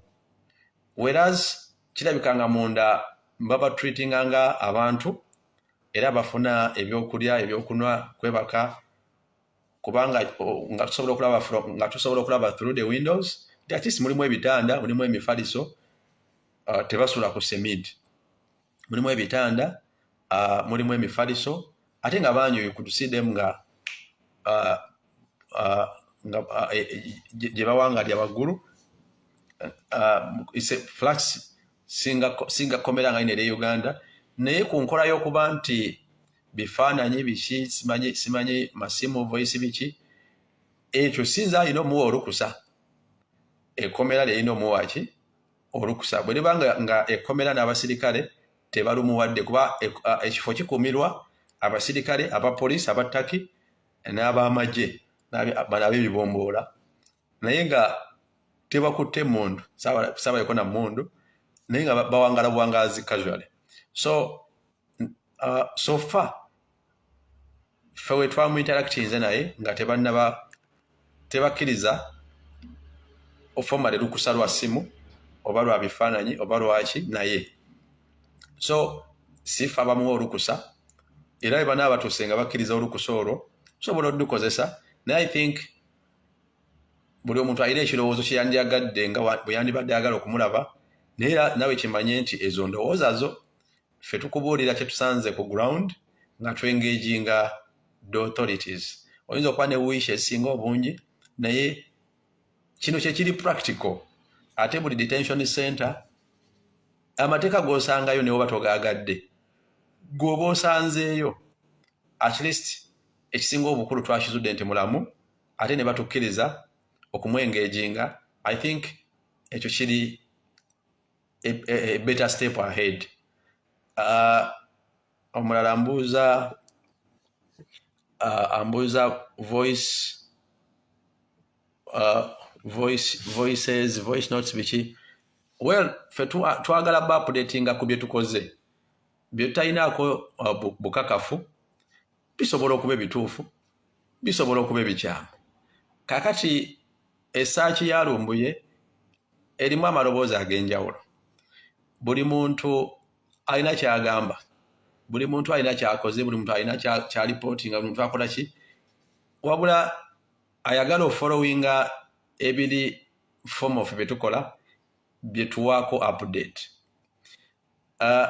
whereas kirabika nga munda baba treatinga nga abantu era bafuna ebyokulya ebyokunywa kwebaka, kubanga nga tusobola okulaba through the windows at least mulimu ebitanda, mulimu emifaliso, tebasula ku semidi, mulimu ebitanda, mulimu emifaliso, ate nga banyo you could see them nga gye bawangalya waggulu, flats singa komera nga ine Uganda, naye ku nkola y'okuba nti bifaananyi biki simanyi masimu voice biki, ekyo sinza alina omuwa olukusa. Ekomera lirina omuwa ki olukusa. Bwe liba nga ekomera n'abasirikale tebalumuwadde, kuba ekifo kikuumirwa abasirikale, abapoliisi, abattaki n'abamagye n'abebibomboola, naye nga tebakutte mundu, sabayeko na mundu, naye nga bawangala buwangazi casually. So far ffe we twamu interactinze naye nga tebakkiriza ofomale lukusa lwa simu oba lwa bifaananyi oba lwaki naye. So sifa abamuwa olukusa, era bwe banaaba batuuse nga bakkiriza olukusa olwo sobola odukozesa, naye I think buli omuntu alina ekirowoozo kye yandiyagadde nga bwe yandibadde ayagala okumulaba, naye nawe kimanye nti ezo ndowooza zo ffe tukubuulira kye tusanze ku ground nga twengaginga the authorities. Oyinza okuba ne wish esinga obungi, naye kino kye kiri practical. Ate buli detention center amateeka g'osangayo ne oba togaagadde, gw'oba osanzeeyo at least ekisinga obukulu twakizudde nti mulamu, ate ne batukkiriza okumwengaginga. I think ekyo kiri a better step ahead. Omulala ambuuza voice notes biki. Well, ffe twagala ba updatinga ku bye tukoze, bye tutalinaako bukakafu, bisobola okuba ebituufu, bisobola okuba ebikyamu. Kakati essaaki ya Lumbuye erimu amaloboozi ag'enjawulo. Buli muntu alina kyagamba, buli muntu alina kyakoze, buli muntu alina kyalipootinga, buli muntu akola ki, wabula ayagala ofollowinga ebiri form of bye tukola, bye tuwaako update.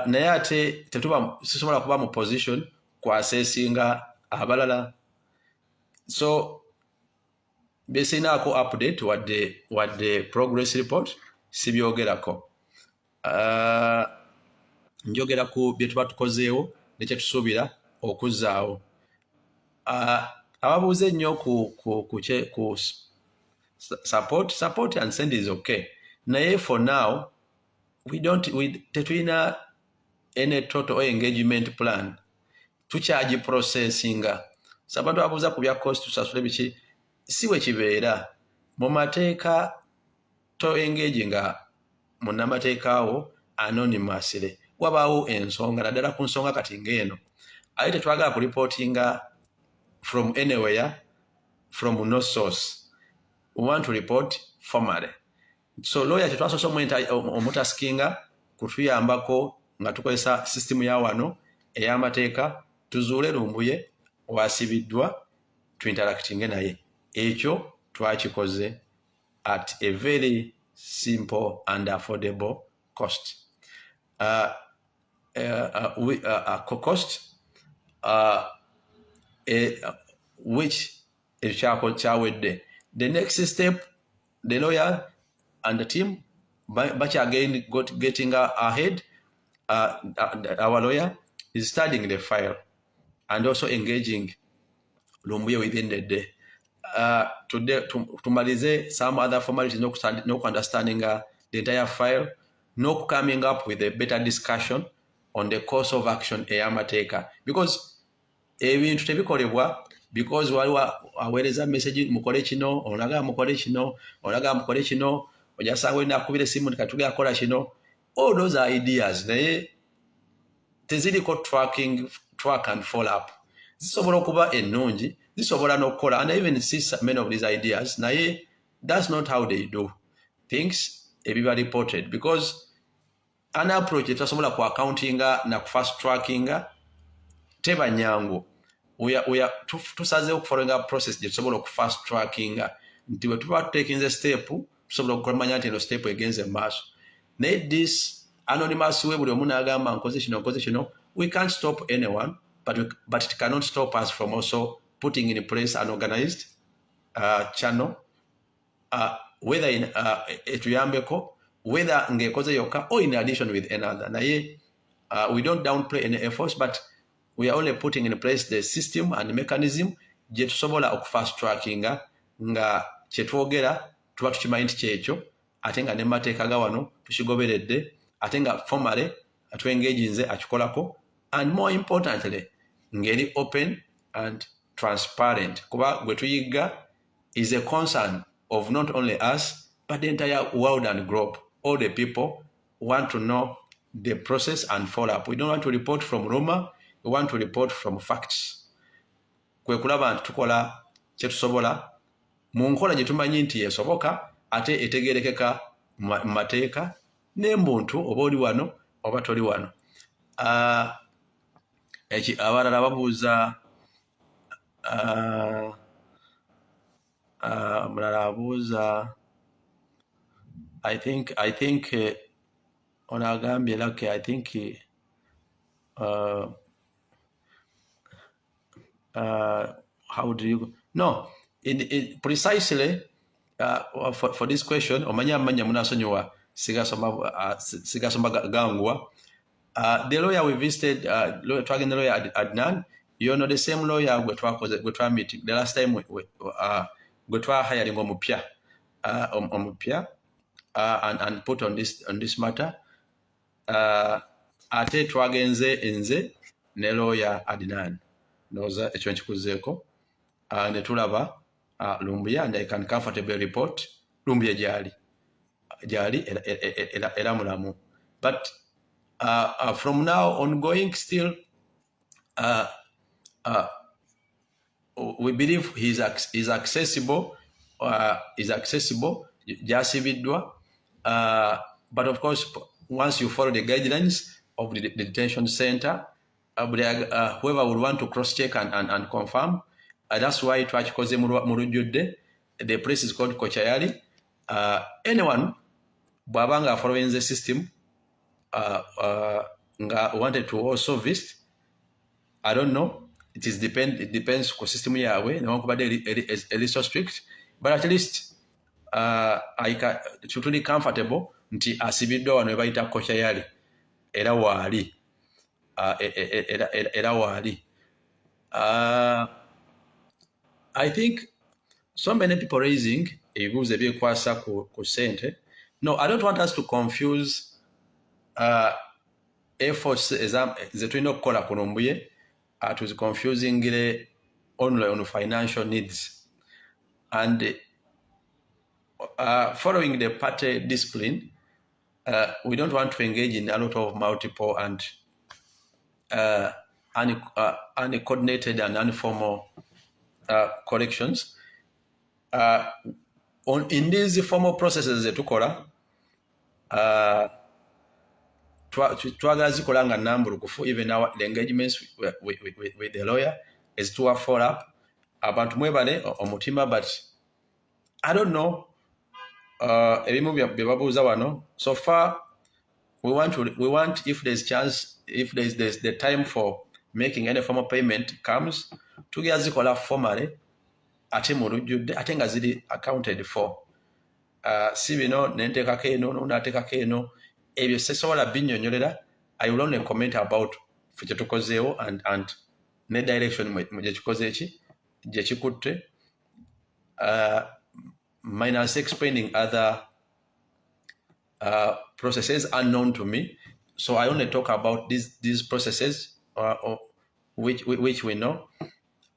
Naye ate sisobola kuba mu position kwaseesinga abalala, so bye sinaako update wadde progress report sibyogerako. njogera ku bye tuba tukozeewo ne kye tusuubira okuzzaawo. Ababuuze ennyo ku support and send is okay. Naye for now, tetulina any total engagement plan. Tukyagi processinga. Sabantu abuuza ku bya cost tusasule biki si bwe kibeera. Mu mateeka to engaginga munnamateeka awo anonymously. Wabaawo ensonga naddala ku nsonga kati ng'eno. Ate tetwagala ku reportinga from anywhere, from no source. We want to report formally. So lawyer tetwasoose omutaskinga kutuyambako nga tukozesa system ya wano ey'amateeka tuzuule Lumbuye wasibiddwa tuinteractinge naye. Ekyo twakikoze at a very simple and affordable cost. Cost which is chawedde. The next step, the lawyer and the team, but again getting ahead. Our lawyer is studying the file and also engaging Lumbuye within the day. Today, to some other formalities, no understanding the entire file, no coming up with a better discussion on the course of action eyamateka. Because ebintu tebikolebwa because waliwo aweereza message mukole kino, olaga mukole kino, olaga mukole kino, ojasanga nakubira simu nikatuga akola kino. All those are ideas. Naye teziriko track and follow up. Zisobola okuba ennungi, zisobola n'okukola, and I even see many of these ideas. Naye that's not how they do things. Ebiba reported because an approach etasobola ku accountinga na ku fast trackinga teba nyangu. Tusazeewo okufollowinga process gye tusobola oku fast trackinga nti bwe tuba taking the step tusobola okumanya nti eno step egenze maaso. Naye this anonymous way buli omu n'agamba nkoze kino, we can't stop anyone, but it cannot stop us from also putting in place an organized channel, whether in etuyambeko, whether ngekoze yoka or in addition with another. Naye we don't downplay any efforts, but we are only putting in place the system and mechanism gye tusobola okufast trackinga nga kyetwogera tuba tukimanyi nti kyekyo ate nga ne mateeka ga wano tukigoberedde ate nga formally atwengaginze akikolako, and more importantly ngeri open and transparent kuba gwe tuyigga is a concern of not only us but the entire world and globe. All the people want to know the process and follow up. We don't want to report from rumor, we want to report from facts. Kwe kulaba nti tukola kye tusobola mu nkola gye tumanyi nti esoboka ate etegerekeka mu mateeka n'embuntu oba oli wano oba toli wano. Abalala babuuza mulala abuuza I think ono agambye lake I think how do you no precisely for this question omanya munasonyiwa sigasoma gangwa. The lawyer we visited, talking the lawyer ADNAN, you know the same lawyer we try meeting the last time we try hiring omupya and put on this matter. Ate twagenze enze ne lawyer ADNAN noza ekyo nkikuzeeko ne tulaba Lumbuye, and I can comfortably report Lumbuye gyali era mulamu. But from now ongoing still we believe is accessible gyasibiddwa, but of course once you follow the guidelines of the detention center, whoever would want to cross check and confirm, that's why twakikoze mu lujjudde. The place is called KOCAELI. Anyone bwabanga following the system nga wanted to also visit, I don't know, it depends ku system yawe newankubadde a little strict, but at least tuli comfortable nti asibiddwa wano webayita KOCAELI. era waali era waali. I think so many people raising ebibuuzo ebyekwasa ku sente. No, I don't want us to confuse efforts ze tulina okukola ku Lumbuye to confusing only on financial needs. And following the party discipline, we don't want to engage in a lot of multiple and uncoordinated and informal collections. In these formal processes zetukola, twagala zikola nga nnambulukufu. Even the engagements with the lawyer is to follow up abantu mwebale omutima, but I don't know ebimu bye babuuza wano. So far we want if there's chance, if there's the time for making any formal payment comes, tugya zikola formally ate mu lujjudde ate nga ziri accounted for. Si bino nenteekako eno n'ateekako eno, ebyo sesobola binnyonnyolera. I will only comment about ffe kye tukozeewo and ne direction gye kikoze eki gye kikutte, minus explaining other processes unknown to me. So I only talk about these processes which we know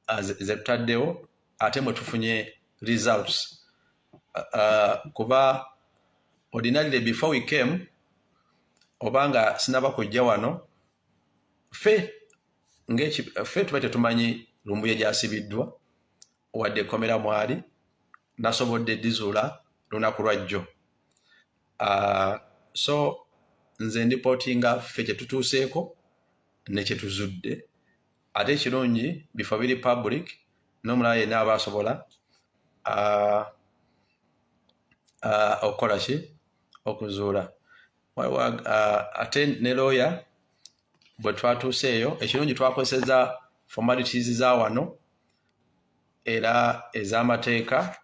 as zetutaddewo ate mwe tufunye results. Kuba ordinarily before we came, obanga sinaba kujja wano, ffe tuba tetumanyi Lumbuye gyasibiddwa wadde komera mwali, nasobodde dizuula lunaku lwajjo. So nze ndipotinga ffe kye tutuuseeko ne kye tuzudde, ate ekirungi bifo biri public n'omulala yenna aba asobola okukola ki okuzuula. Ate ne lawyer bwe twatuuseeyo, ekirungi twakozesezza formalities za wano era ez'amateeka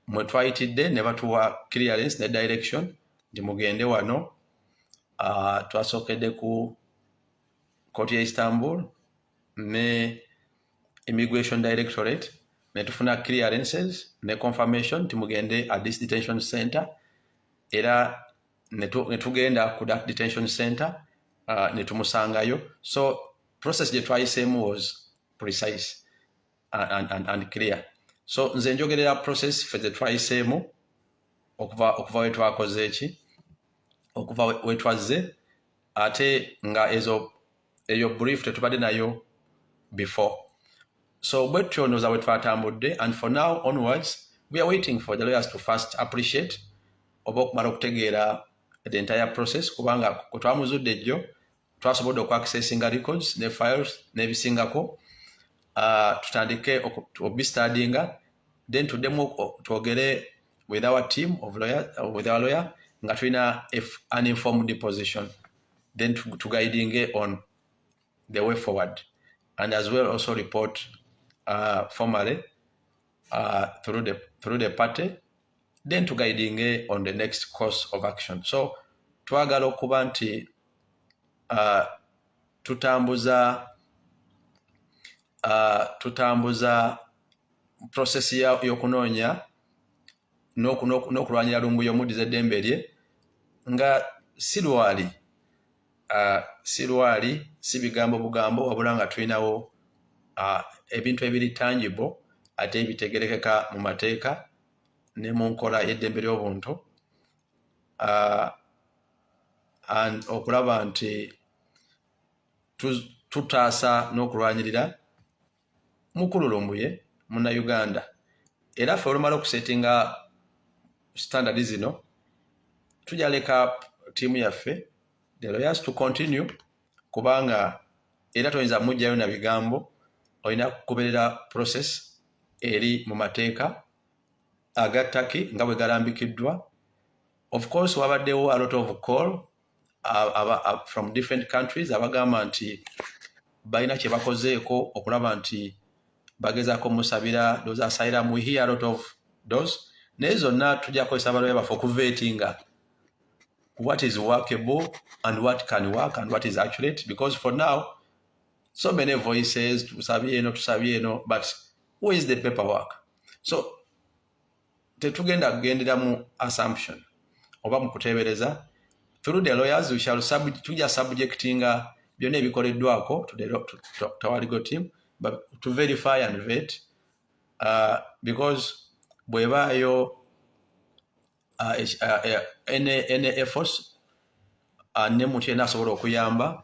mwe twayitidde ne batuwa clearance ne direction nti mugende wano. Twasookedde ku Court ya Istanbul ne Immigration Directorate ne tufuna clearances ne confirmation nti mugende at this detention center, era ne tugenda ku that detention center ne tumusangayo. So process gye twayiseemu was precise and clear. So nze njogerera process ffe ze twayiseemu okuva we twakoze eki, okuva we twazze, ate nga eyo brief tetubadde nayo before. So bwe tutyonoza we twatambudde, and for now onwards we are waiting for the lawyers to first appreciate oba okumala okutegeera the entire process, kubanga kwe twamuzudde ejjo twasobodde okuaccessinga records ne files n'ebisingako. Tutandike obistudyinga, then tuddemu twogere with our team of lawyers, with our lawyer, nga tulina an informed position, then to guiding on the way forward, and as well also report formally through the party, then to guiding on the next course of action. So twagala okuba nti tutambuza process y'okunoonya n'okulwanyira Lumbuye omuddiza eddembe lye nga si lwali, si bigambo bugambo, wabula nga tulinawo ebintu ebiri tangible ate ebitegerekeka mu mateeka ne mu nkola y'eddembe ly'obuntu, and okulaba nti tutaasa n'okulwanyirira mukulu Lumbuye muna Uganda. Era ffe olumala okusetinga standard zino, tujaleka tiimu yaffe the lawyers to continue, kubanga era toyinza mujjayo na bigambo, olina kugoberera process eri mu mateeka agattaki nga bwe galambikiddwa. Of course wabaddewo a lot of call from different countries abagamba nti balina kye bakozeeko okulaba nti bagezaako musabira those asylum. We hear a lot of those. Naye zonna tujja kukozesa balawyer baffe okuveetinga what is workable and what can work and what is accurate, because for now so many voices to Sabieno, but who is the paperwork? So tetugenda kugendera mu assumption oba mu kutebereza. Through the lawyers we shall subjectinga byonna ebikoleddwako to the legal team, but to verify and vet, because bwebaayo any efforts ne muntu yenna asobola okuyamba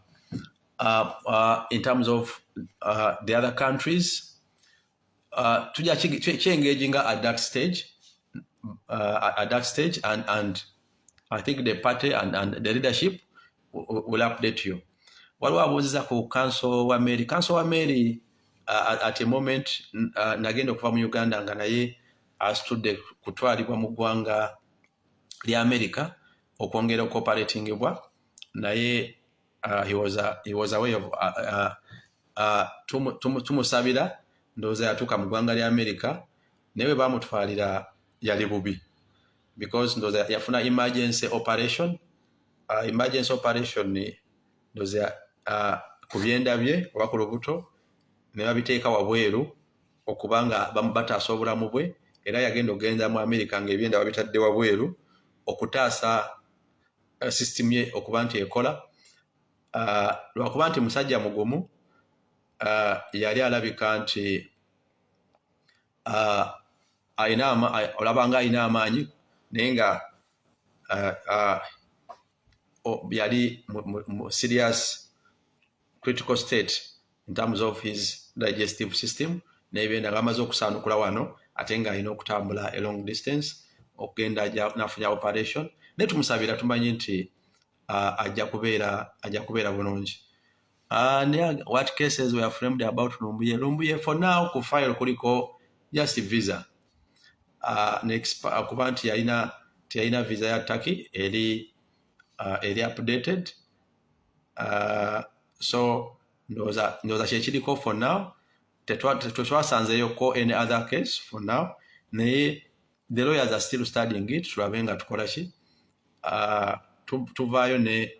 in terms of the other countries, tujja kyengaginga at that stage, and I think the party and the leadership will update you. Waliwo abuuziza ku Council wa Mary at a moment nagenda okuva mu Uganda nga naye asitudde kutwalibwa mu ggwanga lya America okwongera okoperatingibwa naye he was away of tumusabira ndowooza yatuuka mu ggwanga lya America naye bwe baamutwalira yali bubi, because ndowooza yafuna emergency operation ndowooza ku byenda bye oba ku lubuto ne babiteeka wabweru okubanga bataasa obulamu bwe, era yagenda okugenda mu America ng'ebyenda babitadde wabweru okutaasa system ye okuba nti ekola. Lwakuba nti musajja mugumu, yali alabika nti olabanga alina amaanyi naye nga yali mu serious critical state in terms of his digestive system, n'ebyenda nga amaze okusaanukula wano ate nga alina okutambula a long distance okugenda nafunya operation. Naye tumusabira tumanyi nti ajja kubeera bulungi. What cases were framed about Lumbuye? For now ku file kuliko just visa kuba nti teyalina visa ya Turkey eri updated, so ndowooza kyekiriko for now. Tetwasanzeyoko any other case for now, naye the lawyers are still studying it, tulabe nga tukola ki, tuvaayo ne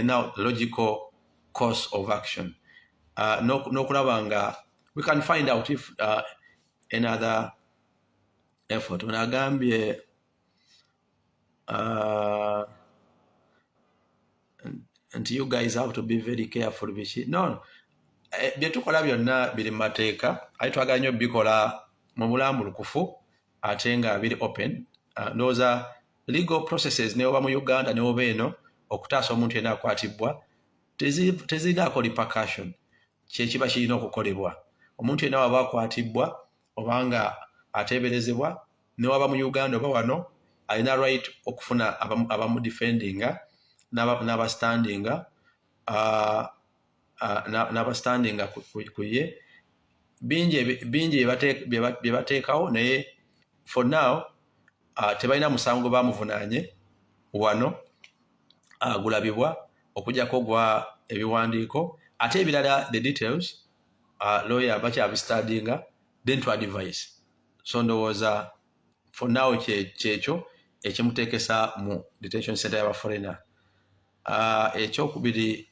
now logical course of action, n'okulaba nga we can find out if any other effort. Unagambye and you guys have to be very careful. No, byetukola byonna biri mu mateeka, aye twagala nnyo bikola mu bulambulukufu ate nga biri open. Ndowooza legal processes ne oba mu Uganda ne oba eno okutaasa omuntu yenna akwatibwa tezirinaako repercussion, kyekiba kirina okukolebwa. Omuntu yenna waba akwatibwa obanga ateeberezebwa ne waba mu Uganda oba wano alina right okufuna abamudefendinga n'abastandinga ku ye. Bingi bye bateekawo, naye for now tebalina musango bamuvunaanye wano gulabibwa okujjako gwa ebiwandiiko, ate ebirala the details lawyer bakyabistandinga then to advise. So ndowooza for now kyekyo ekimuteekesa mu detention center y'abaforeigner. Ekyokubiri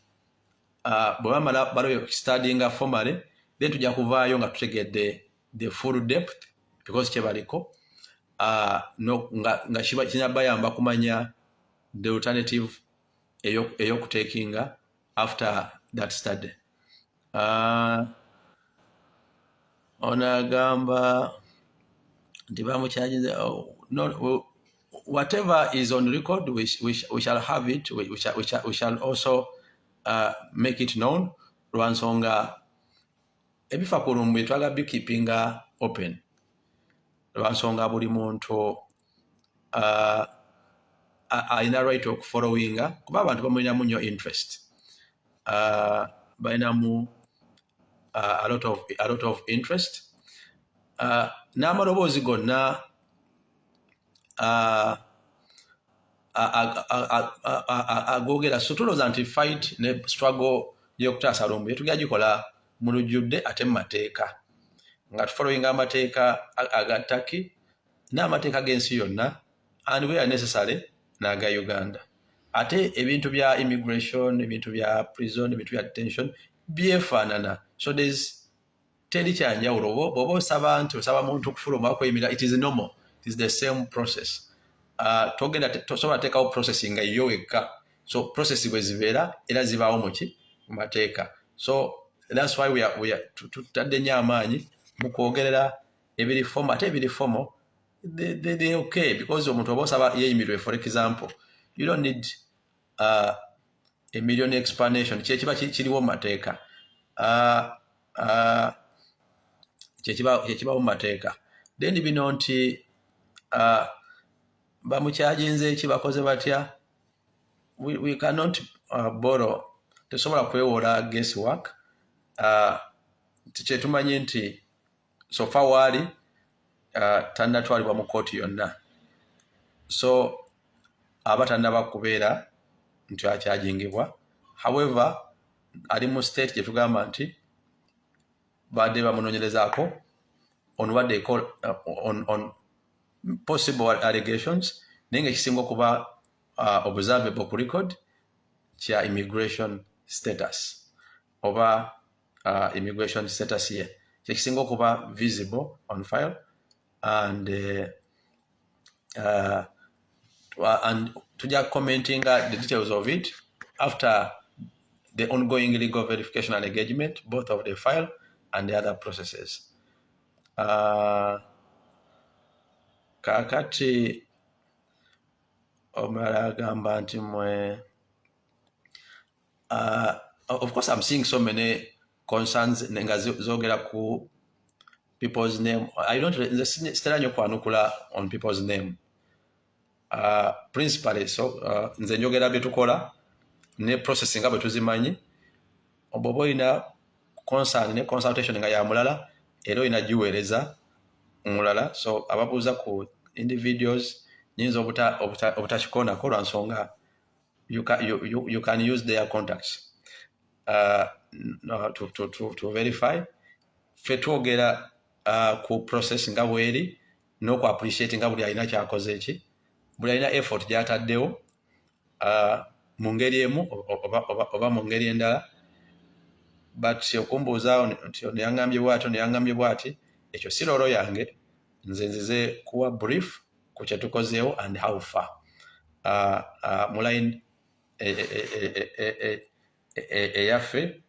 bwe bamala balostudinga formally then tujja kuvaayo nga tutegedde the full depth, because kyebaliko nga kinabayamba kumanya the alternative eyokutekinga after that study. Onagamba nti bamukyajinze whatever is on record we shall have it, we shall also make it known. Lwansonga ebifa ku Lumbuye twagala bikeepinga open, lwansonga buli muntu alina right okufollowinga kuba abantu bamulinamu nnyo interest, balinamu a lot of interest. N'amaloboozi gonna agogera, so tulowooza nti fight ne struggle y'okutaasa Lumbuye tugenda gikola mu lujjudde ate mu mateeka, nga tufollowinga amateeka aga Turkey n'amateeka g'ensi yonna, and where necessary naga Uganda. Ate ebintu bya immigration, ebintu bya prison, ebintu bya detention byefaanana. So there's teri kyanjawulo. Bw'oba osaba muntu okufuluma okweyimira, it is normal. It is the same process. Tosobola teekawo processing nga yo wekka. So process bwe zibeera era zibaawo mu mateeka. So that's why we are tutadde nnyo amaanyi mu kwogerera ebiri formal. Ate ebiri formal they okay, because omuntu oba osaba yeeyimirwe, for example, you don't need a million explanation. Kyekiba kiriwo mu mateeka. Kyekibawo mu mateeka. Then bino nti bamukyajinze eki bakoze batya, we cannot borrow. Tesobola kwewola guesswork. Kyetumanyi nti so far waali tannatwalibwa mu kooti yonna, so aba tannaba kubeera nti akyajingibwa. However, ali mu state gye tugamba nti badde bamunoonyerezaako on what they call on possible allegations, naye nga ekisinga okuba observable ku record kya immigration status oba immigration status ye kyekisinga okuba visible on file, and tujja commenting the details of it after the ongoing legal verification and engagement, both of the file and the other processes. Kakati omulala agamba nti mwe of course I'm seeing so many concerns nga zogera ku people's name. I don't stera nnyo kwanukula on people's name. Principally so nze njogera bye tukola ne processing nga bwe tuzimanyi. Obobo ina concern ne consultation nga ya mulala era ina giweereza mulala, so ababuuza ku individuals nyinza obutakikonako lwa nsonga you can use their contacts to verify. Ffe twogera ku process nga bweri n'oku appreciate nga buli alina kyakoze eki, buli alina effort gy'ataddewo mu ngeri emu oba mu ngeri endala. But okumbuuzaawo nti ono yaŋŋambye bw'ati, ono yaŋŋambye bw'ati, ekyo si lolo yange. Nze nzize kuwa brief ku kye tukozeewo and how far mu line eyaffe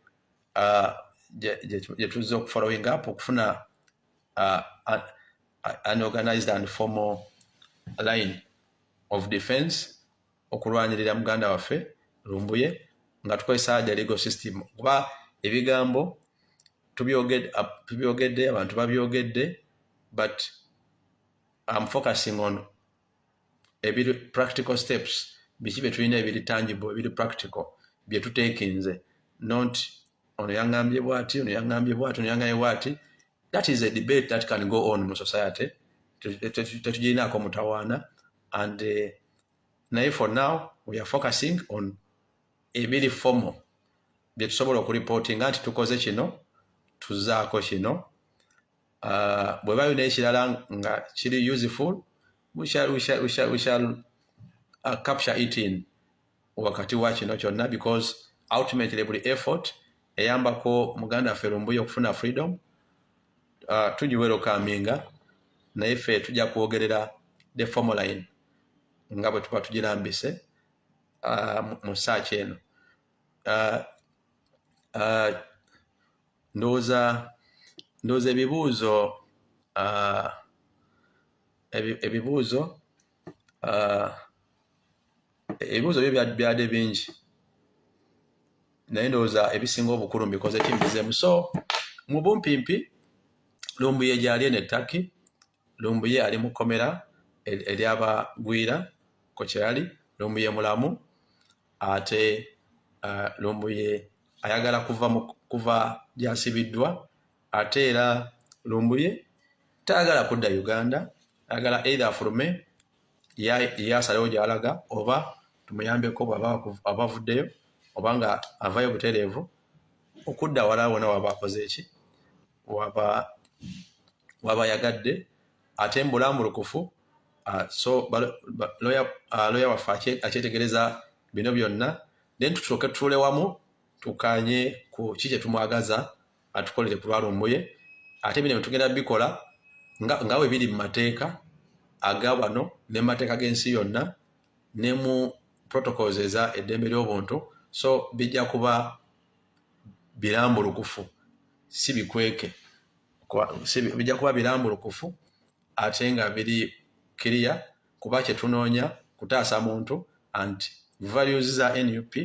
gye tuzze okufollowing up okufuna an organized and formal line of defense okulwanirira muganda waffe Lumbuye nga tukozesa the legal system. Kuba ebigambo tubyogedde, abantu babyogedde, but I'm focusing on ebiri practical steps, biki bye tulina ebiri tangible, ebiri practical bye tuteekinze, not ono yaŋŋambye bw'ati, ono yaŋŋambye bw'ati, ono yaŋŋambye bw'ati. That is a debate that can go on mu society. Tetugirinaako mutawaana, and naye for now we are focusing on ebiri formal bye tusobola okureportinga nti tukoze kino, tuzzaako kino. Bwe bayina ekirala nga kiri useful, we shall capture it in wakati wa kino kyonna, because ultimately buli effort eyambako muganda waffe Lumbuye okufuna freedom tugiwerokaminga, naye ffe tujja kwogerera the formal line nga bwe tuba tugirambise mu search eno. Ndowooza ebibuuzo byo byadde bingi, naye ndowooza ebisinga obukulu mbikoze kimbizeemu. So mu bumpimpi Lumbuye gy'ali ne Turkey, Lumbuye ali mu kkomera ery'abagwira KOCAELI, Lumbuye mulamu, ate Lumbuye ayagala kuva gy'asibiddwa, ate era Lumbuye tayagala kudda Uganda, ayagala either afulume yasalewo gy'alaga oba tumuyambeko bw'aba abavuddeyo, oba nga avayo butereevu okudda wala wona waba akoze eki, waba yagadde, ate mbulambulukufu So lawyer waffe akyetegereza bino byonna, then tutuuke tutuule wamu tukanye ku kiki tumwagaza atukolere ku LUMBUYE, ate bino tugenda bikola nga bwe biri mu mateeka aga wano ne mateeka g'ensi yonna ne mu protocols eza eddembe ly'obuntu. So bijja kuba birambulukufu, si bikweke, bijja kuba birambulukufu ate nga biri clear, kuba kye tunoonya kutaasa muntu and values za NUP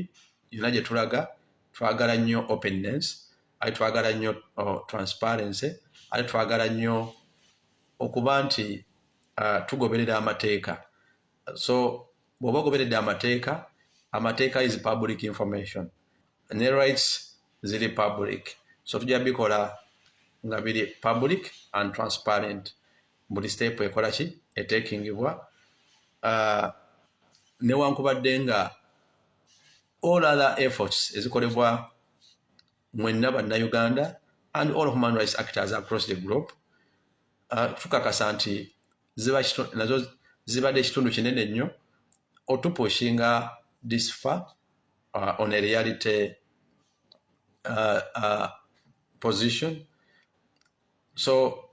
yonna gye tulaga. Twagala nnyo openness, ate twagala nnyo transparency, ate twagala nnyo okuba nti tugoberera amateeka. So bw'oba ogoberedde amateeka, amateeka is public information ne rights ziri public. So tujja bikola nga biri public and transparent. Buli step ekola ki etekingibwa, newankubadde nga all other efforts ezikolebwa mwenna bannayuganda and all human rights actors across the globe, tukakasa nti nazo zibadde ekitundu kinene nnyo otupushinga this far on a reality position. So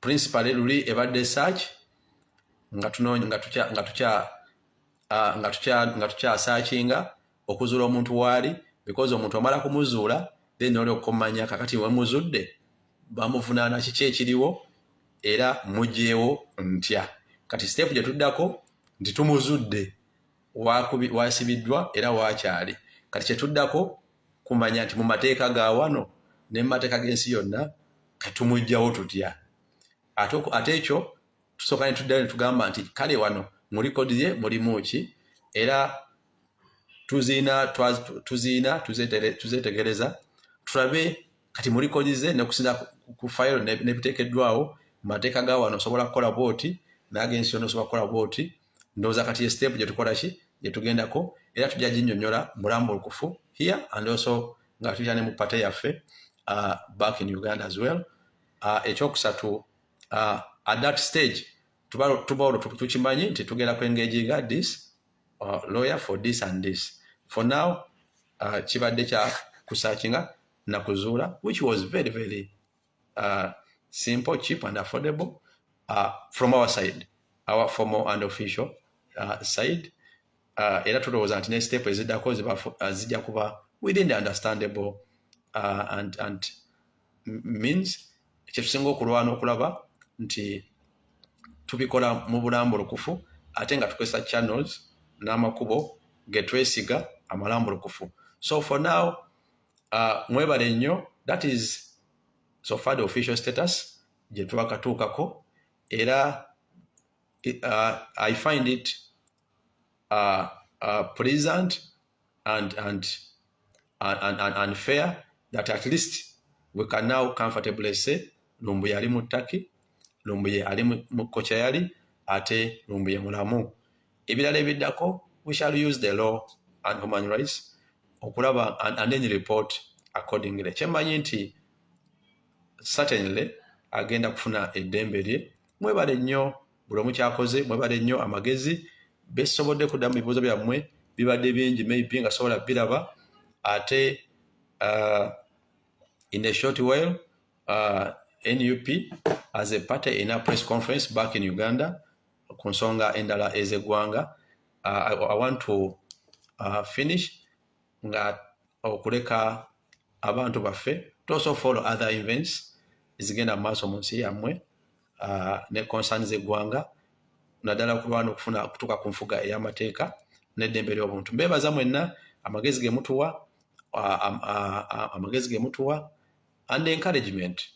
principally luli ebadde search nga tukya searchinga okuzuula omuntu waali, because omuntu amala kumuzuula then oli okumanya kakati wemuzudde bamuvunaana kiki ekiriwo era mugyewo ntya. Kati step gye tuddako nti tumuzudde, wasibiddwa era wakyali. Kati kye tuddako kumanya nti mu mateeka ga wano ne mu mateeka g'ensi yonna katumuggyawo tutya. Ate ekyo tusooka ne tuddayo ne tugamba nti kale wano mu likodi ye mulimu ki, era tuzetegereza tulabe kati mu likodi ze n'okusinza ku fayiro n'ebiteekeddwawo mu mateeka ga wano osobola kukola bwoti, n'ag'ensi yonna osobola kukola bwoti. Ndowooza kati ye step gye tukola ki, gye tugendako, era tujja ginnyonnyola mulambulukufu here and also nga tuyita ne mu pate yaffe back in Uganda as well. Ekyokusatu, at that stage tuba tukimanyi nti tugenda ku engaging this lawyer for this and this. For now kibadde kya kusearchinga na kuzuula, which was very very simple, cheap and affordable from our side, our formal and official side. Era tulowooza nti ne step eziddako zijja kuba within the understandable and means. Kyetusinga okulwana okulaba nti tubikola mu bulambulukufu ate nga tukozesa channels n'amakubo ge twesiga amalambulukufu. So for now mwebale nnyo. That is so far the official status gye twakatuukako, era I find it pleasant and fair that at least we can now comfortably say LUMBUYE ali mu Turkey, LUMBUYE ali mu KOCAELI, ate LUMBUYE mulamu. Ebirala ebiddako we shall use the law and human rights okulaba and then report accordingly. Kyemmanyi nti certainly agenda kufuna eddembe lye. Mwebale nnyo buli omu kyakoze, mwebale nnyo amagezi besobodde kuddamu bibuuzo byammwe bibadde bingi maybe nga sobola biraba. Ate in a short while NUP as a party in a press conference back in Uganda ku nsonga endala ez'eggwanga. I want to finish nga okuleka abantu baffe to also follow other events ezigenda mu maaso mu nsi yammwe ne concerns z'eggwanga, naddala okulwana okufuna kutuuka ku nfuga ey'amateeka n'eddembe ly'obuntu. Mbeebaza mwenna amagezi ge mutuwa, amagezi ge mutuwa and encouragement.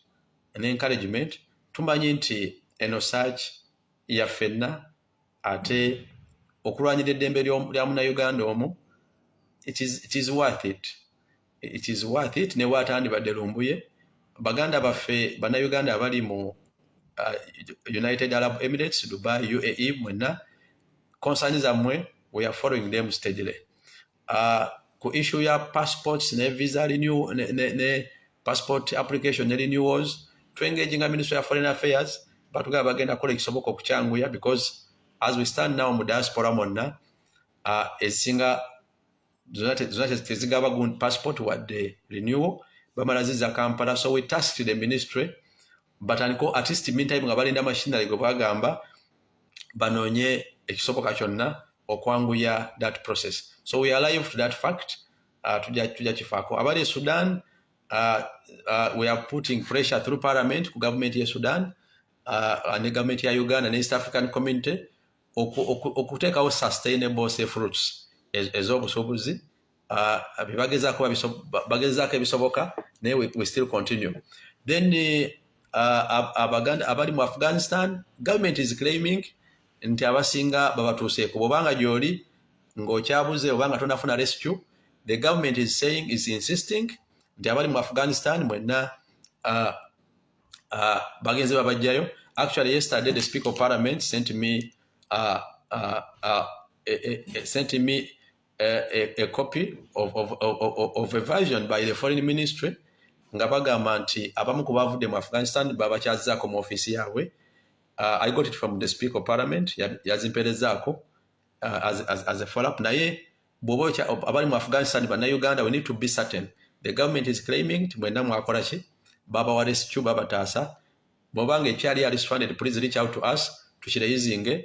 Tumanyi nti eno search ya ffenna, ate okulwanyira eddembe lya munnayuganda omu, it is worth it. It is worth it. Ne bw'atandibadde LUMBUYE, baganda baffe bannayuganda abali mu United Arab Emirates, Dubai, UAE, mwenna concerns zammwe, we are following them steadily. Ku issue ya passports ne visa renew ne passport application ne renewals, to engaging a Ministry of Foreign Affairs, batugaba bagenda kola ekisoboka okukyanguya because as we stand now mu diaspora monna esinga zona tezigaba gun passport wadde renewal bamala ziza Kampala, so we tasked the ministry but at least meantime nga balinda machinery gwe bagamba banonye ekisoboka kyonna okwanguya that process. So we are alive to that fact. Tuja kifaako abali Sudan, we are putting pressure through parliament ku government ya Sudan ne government ya Uganda ne East African community okuteekawo sustainable safe routes ez'obusobozi bagezaako ebisoboka naye we still continue. Then abali mu Afghanistan, government is claiming nti abasinga babatuuseeko bw'obanga gy'oli ng'okyabuze obanga tonafuna rescue. The government is saying, is insisting nti abali mu Afghanistan mwenna bagenze babajjayo. Actually yesterday the Speaker of Parliament sent me a copy of a version by the Foreign Ministry nga bagamba nti abamu ku bavudde mu Afghanistan babakyazaako mu office yaabwe. I got it from the Speaker of Parliament yazimperezaako as a follow-up. Naye bw'oba abali mu Afghanistan Uganda, we need to be certain. The government is claiming nti mwenna mwakola ki babawa rescue babataasa. Bw'obanga ekyali yali stranded, please reach out to us tukireyuzinge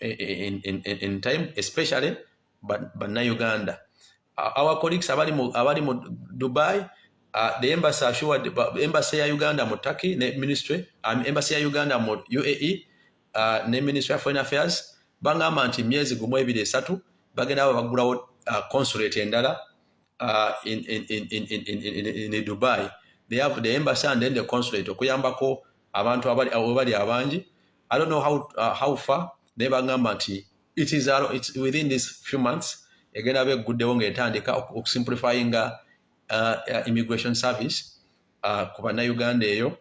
in time, especially Uganda. Our colleagues abali mu Dubai, the embassy assured the embassy ya Uganda mu Turkey ne ministry, embassy ya Uganda mu UAE ne Ministry of Foreign Affairs bangamba nti myezi gumu 2-3 bagenda bagulawo consulate endala in Dubai. They have the embassy and then the consulate okuyambako abantu abali abangi. I don't know how far they bangamba nti it's within these few months egenda be guddewo ng'etandika okusimplifying immigration service ku Uganda eyo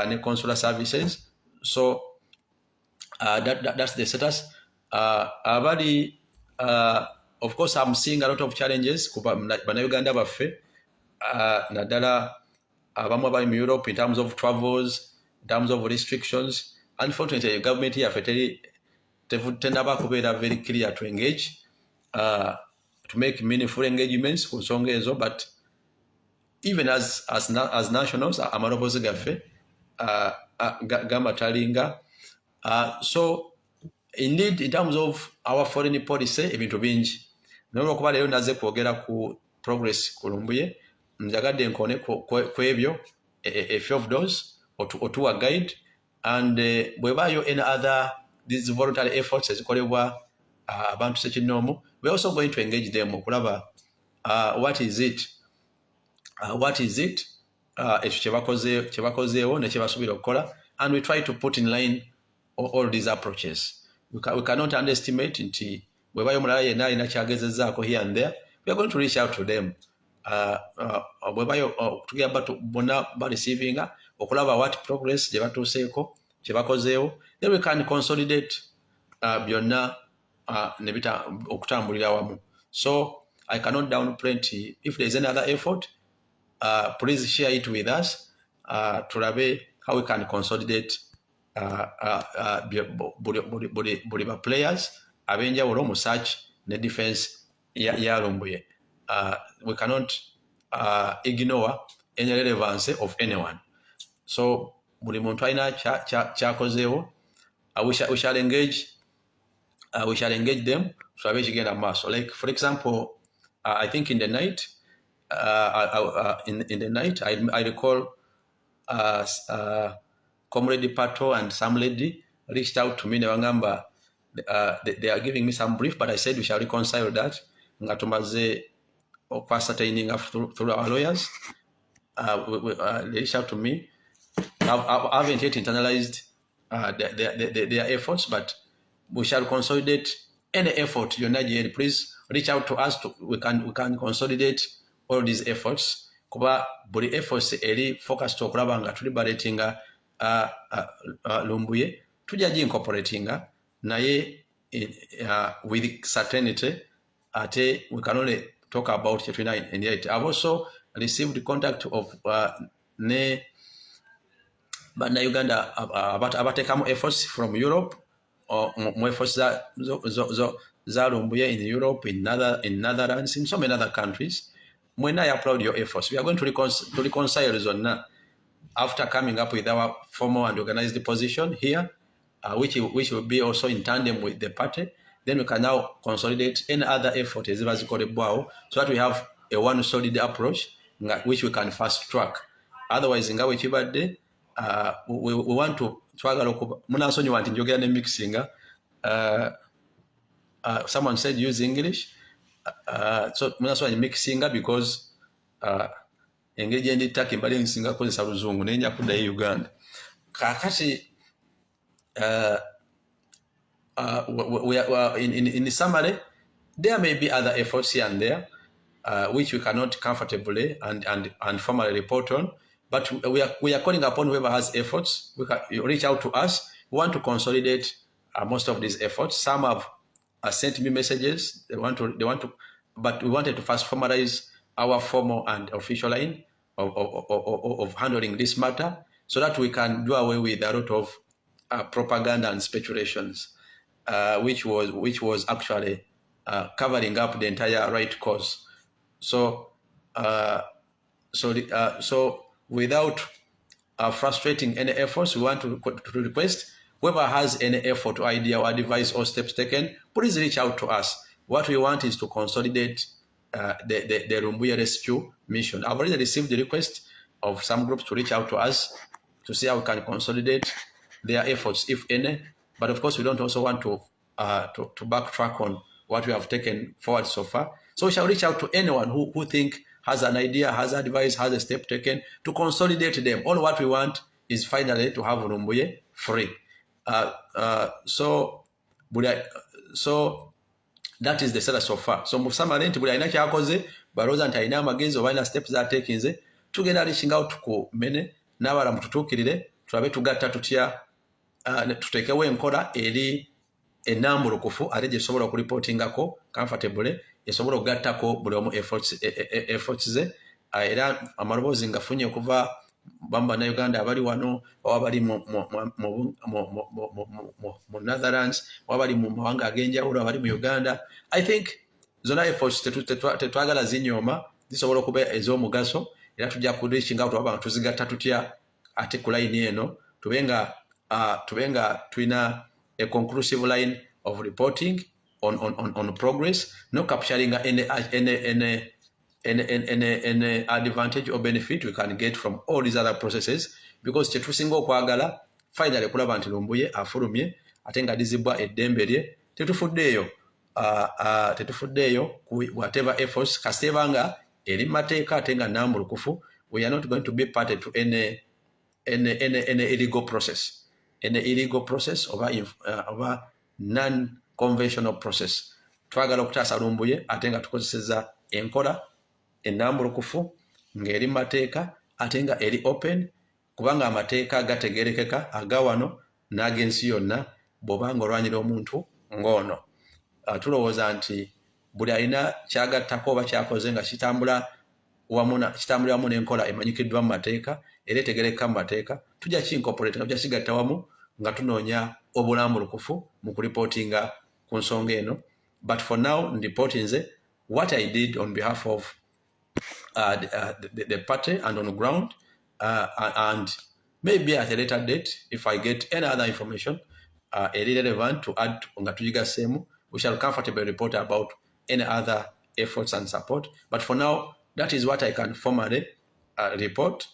ne consular services. So that's the status. Abali of course I'm seeing a lot of challenges ku Uganda baffe nadala abamu abali mu Europe in terms of travels, in terms of restrictions. Unfortunately, the government here tenaba kubeera very clear to engage, to make meaningful engagements ku nsonga ezo. But even as nationals, amarobozi gaffe gamatalinga. So indeed, in terms of our foreign policy, ebintu bingi. N'olwokuba leero naze kwogera ku progress ku Lumbuye, njagadde nkone ku ebyo a few of those or to a guide, and bwebaayo any other these voluntary efforts ezikolebwa abantu sekinoomu, we're also going to engage them okulaba what is it ekyo kyebakozeewo ne kyebasuubira okukola, and we try to put in line all these approaches. We cannot underestimate nti bwebaayo mulala yenna alina kyagezezaako here and there, we are going to reach out to them. Bwebaayo tugamba bonna bareceiving okulaba what progress gye batuuseeko kye bakozeewo, then we can consolidate byonna okutambulira wamu. So I cannot downplay nti if there is any other effort, please share it with us. Tulabe how we can consolidate buli ba players abenjawulo mu search ne defense ya Lumbuye. We cannot ignore any relevance of anyone. So buli muntu alina kyakozeewo, we shall engage them tulabe ekigenda maaso. Like for example, I think in the night I recall Comrade Pato and some lady reached out to me ne bangamba they are giving me some brief, but I said we shall reconcile that nga tumaze ascertaining through our lawyers. They reached out to me. I haven't yet internalized their efforts, but we shall consolidate any effort. Please reach out to us. We can consolidate all these efforts. Kuba buli efforts eri focus to okulaba nga tuliberatinga Lumbuye tujaji incorporatinga naye with certainty. Ate we can only talk about it tonight. And yet I've also received the contact of Uganda about efforts from Europe mu efforts za Lumbuye in Europe, in Netherlands, in so many other countries. When I applaud your efforts, we are going to reconcile zonna after coming up with our formal and organized position here, which will be also in tandem with the party. Then we can now consolidate any other effort so that we have a one solid approach which we can fast track. Otherwise, we want to mixing. Someone said use English. So mixing because engage and attack in Singapore kozesa luzungu nenya kudda Uganda. Kakati we are in summary, there may be other efforts here and there which we cannot comfortably and formally report on, but we are calling upon whoever has efforts. You reach out to us. We want to consolidate most of these efforts. Some have sent me messages. They want to, but we wanted to first formalize our formal and official line of handling this matter, so that we can do away with a lot of propaganda and speculations, which was actually covering up the entire right cause. So without frustrating any efforts, we want to request whoever has any effort, or idea, or advice, or steps taken, please reach out to us. What we want is to consolidate the LUMBUYE rescue mission. I've already received the request of some groups to reach out to us to see how we can consolidate their efforts, if any. But of course, we don't also want to backtrack on what we have taken forward so far. So we shall reach out to anyone who think has an idea, has advice, has a step taken to consolidate them. All what we want is finally to have LUMBUYE free. So that is the status so far. So musamale nti buli alina kyakoze balooza nti alina amagezi oba alina steps z'ateekinze, tugenda reaching out ku mene n'abala mututuukirire tulabe tugatta tutya tuteekewo enkola eri ennambulukufu ate gye tusobola okuripotingako comfortable, esobola okugattako buli omu efforts ze, era amaloboozi ngafunye okuva Bannayuganda abali wano, oba bali mu Netherlands, oba bali mu mawanga ag'enjawulo, abali mu Uganda. I think zonna efforts tetwagala zinyooma, zisobola okuba ez'omugaso, era tujja kureachinga out waba tuzigatta tutya ate ku line eno tubenga tulina a conclusive line of reporting on progress, no capturing any advantage or benefit we can get from all these other processes, because kyetusinga okwagala finally kulaba nti LUMBUYE afulumye ate nga dizibwa eddembe lye, tetufuddeeyo ku whatever efforts kasitebanga eri mateeka ate nga nnambulukufu. We are not going to be party to any illegal process, oba non-conventional process. Twagala okutaasa LUMBUYE ate nga tukozeseza enkola ennambulukufu ng'eri mateeka ate nga eri open, kubanga amateeka gategerekeka agawano n'ag'ensi yonna bw'obanga olwanyira omuntu ng'ono. Tulowooza nti buli alina kyagattako oba kyakoze nga kitambulira wamu n'enkola emanyikiddwa mu mateeka era etegerekeka mu mateeka, tujja kincorporate nga tujja kigatta wamu nga tunoonya obulambulukufu mu kuripotinga ku nsonga eno. But for now, reporting what I did on behalf of the party and on the ground, and maybe at a later date, if I get any other information relevant to add on Gatujigasemu, we shall comfortably report about any other efforts and support. But for now, that is what I can formally report.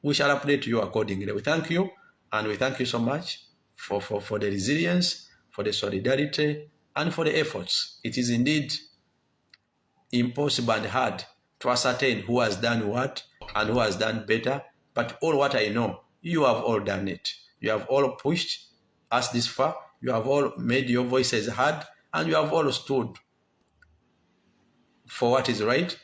We shall update you accordingly. We thank you, and we thank you so much for the resilience, for the solidarity, and for the efforts. It is indeed impossible and hard to ascertain who has done what and who has done better, but all what I know, you have all done it. You have all pushed us this far. You have all made your voices heard, and you have all stood for what is right,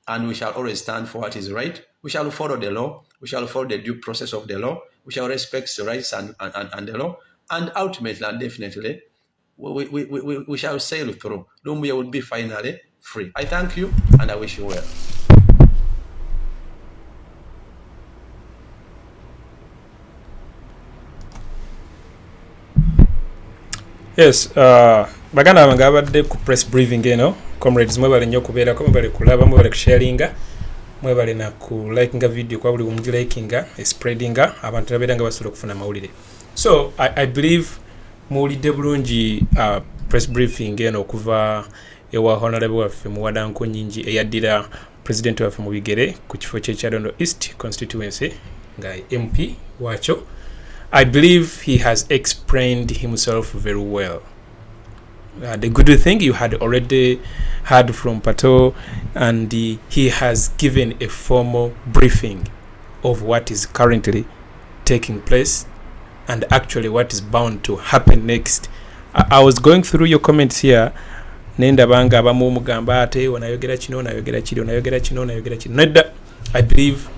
and we shall always stand for what is right. We shall follow the law. We shall follow the due process of the law. We shall respect the rights and the law, and ultimately and definitely, we shall sail through. LUMBUYE will be finally free. I thank you, and I wish you well. Yes, baganda bange abadde ku press briefing eno. Comrades mwebale nnyo okubeerako, mwebale kulaba, mwebale kusharinga, mwebale na ku likinga video kwa buli omuntu likinga spreadinga abantu babeera nga basobola okufuna amawulire. So I believe muwulidde bulungi press briefing eno okuva ewa honorable waffe Muwada Nkunyinji eyaddira president waffe mu bigere ku kifo kye Kyadondo East constituency nga MP wacho. I believe he has explained himself very well. The good thing you had already heard from Pato, and he has given a formal briefing of what is currently taking place and actually what is bound to happen next. I was going through your comments here. Nenda banga abamu mugamba ate onayogera kino onayogera kiri onayogera kino onayogera kino. Nedda, I believe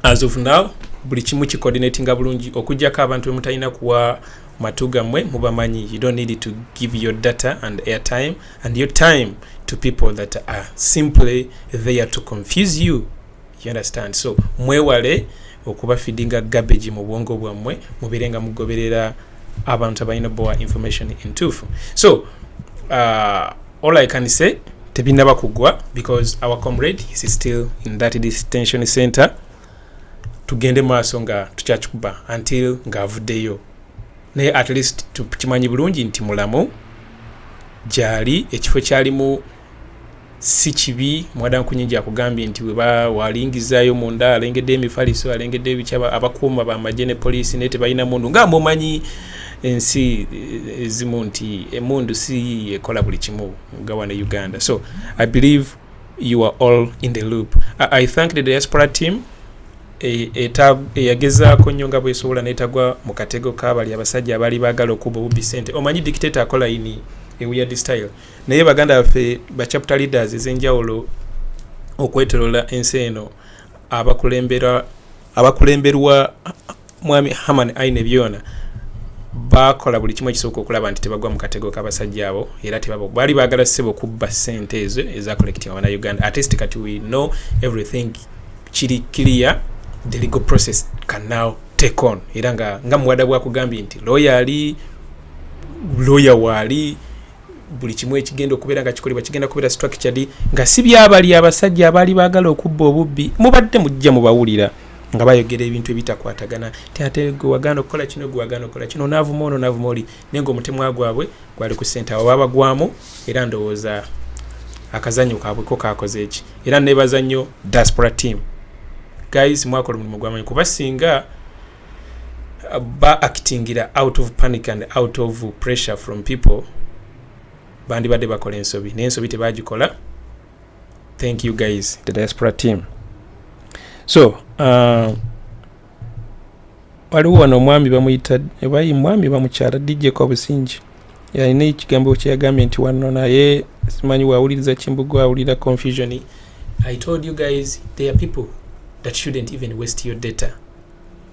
as of now buli kimu ki coordinating bulungi okujjako abantu bemutalina kuwa matuga mwe mubamanyi. You don't need to give your data and airtime and your time to people that are simply there to confuse you. You understand? So mwewale okuba feedinga garbage mu bwongo bwammwe mubirenga mugoberera abantu abalina boa information intuufu. So all I can say tebinaba kugwa because our comrade is still in that detention center. Tugende maaso nga tukyakikuba until ng'avuddeyo. Naye at least tukimanyi bulungi nti mulamu gyali ekifo kyalimu si kibi. Muwada Nkunyinji akugambye nti weba walingizaayo munda alengedde emifaliso alengedde ebikyaba abakuuma bamagye ne poliisi naye tebalina mundu nga mumanyi ensi ezimu nti emundu si ekola buli kimu nga wane Uganda. So I believe you are all in the loop. I thank the diaspora team eyagezaako nnyo nga bwesobola netagwa mu katego kabali abasajja abali baagala okuba obubi sente. Omanyi dictator akola ini weird style. Naye baganda baffe ba chapter leaders ez'enjawulo okwetolola ensi eno abakulemberwa mwami Haman Aine byona bakola buli kimu ekisooka okulaba nti tebagwa mu katego k'abasajja abo era tebabo bali baagala ssebo kubba sente ezo eza collecting wana Uganda. At least kati we know everything kiri clear. The legal process can now take on. Era nga Muwada bwakugambye nti lawyer wali buli kimu ekigenda okubeera nga kikolebwa kigenda kubeera structured nga si byabali abasajja abali baagala okubba obubbi mubadde mujja mubawulira nga bayogera ebintu ebitakwatagana ate gwe waganda okukola kino gwe waganda okukola kino onaavuma ono onaavuma oli naye ng'omutemwa gwabwe gwali ku ssente abo babagwamu era ndowooza akazanyo kaabwe ko kaakoze eki. Era neebaza nnyo diaspora team. Guys, mwakola omulimu gw'amanyi kuba singa ba actingira out of panic and out of pressure from people bandi badde bakola ensobi naye ensobi tebagikola. Thank you guys, the diaspora team. So waliwo wano omwami bamuyita ebayi mwami bamukyala DJ ko businji yalina ekigambo kyeyagambye nti wano naye simanyi wawuliriza kimbugu wawulira confusion. I told you guys there are people that shouldn't even waste your data.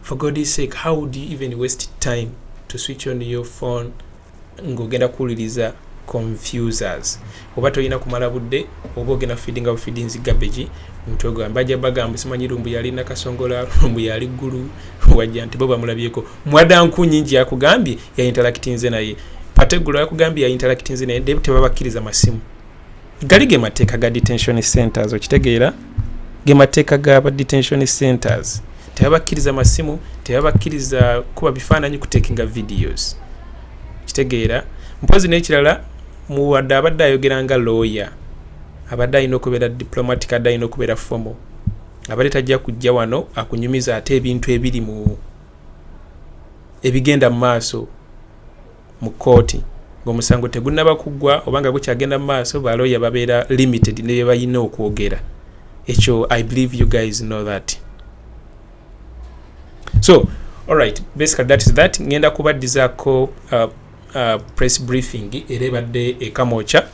For God's sake, how would you even waste time to switch on your phone ngogenda kuwuliriza confusers? Oba toyina kumala budde oba ogenda feedinga feedings garbage mutwe gwa mbajja bagamba simanyi lumbu yali nakasongola lumbu yali ggulu wajja nti bo bamulabyeko. Muwada Nkunyinji akugambye ya interactinze naye pategulo akugambye ya interactinze naye tebabakkiriza masimu. Galige mateeka ga detention centers okitegeera gemateeka ga detention centers tebabakkiriza masimu tebabakkiriza kuba bifaananyi kutekinga videos kitegeera. Mpozi n'ekirala Muwada abadde ayogera nga lawyer abadde alina okubeera diplomatic adde alina okubeera formal abadde tajja kujja wano akunyumiza ate ebintu ebiri mu ebigenda mu maaso mu kooti ng'omusango tegunnaba kuggwa obanga gukyagenda mu maaso ba lawyer babeera limited ne bye balina okwogera. Ekyo I believe you guys know that. So alright, basically that is that. Ngenda kubaddizaako press briefing era ebadde ekamocha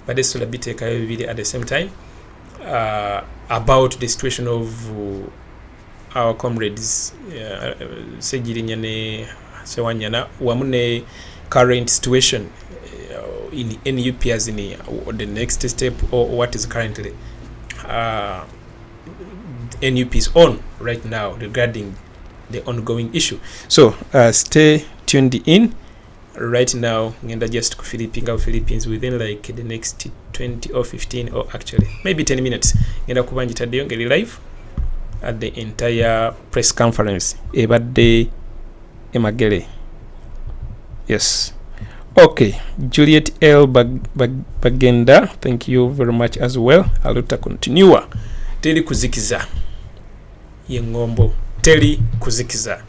badde sola biteekayo bibiri at the same time about the situation of our comrades Segirinya ne Sewanyana wamu ne current situation in NUP as in the next step or what is currently NUP is on right now regarding the ongoing issue. So stay tuned in. Right now ngenda just ku Philippines within like the next 20 or 15 or actually maybe 10 minutes ngenda kuba njitaddeyo ngeri live at the entire press conference ebadde emagere. Yes. Okay, Juliet L Bagenda, thank you very much as well. Aluta continua. Teli kuzikiza yengombo, teli kuzikiza.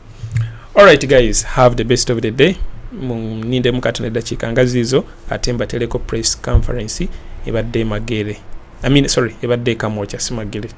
Alright guys, have the best of the day. Ninde mukatane dakika ngazizo atemba teleko press conference ebadde magere. Ebadde kamocha si magere.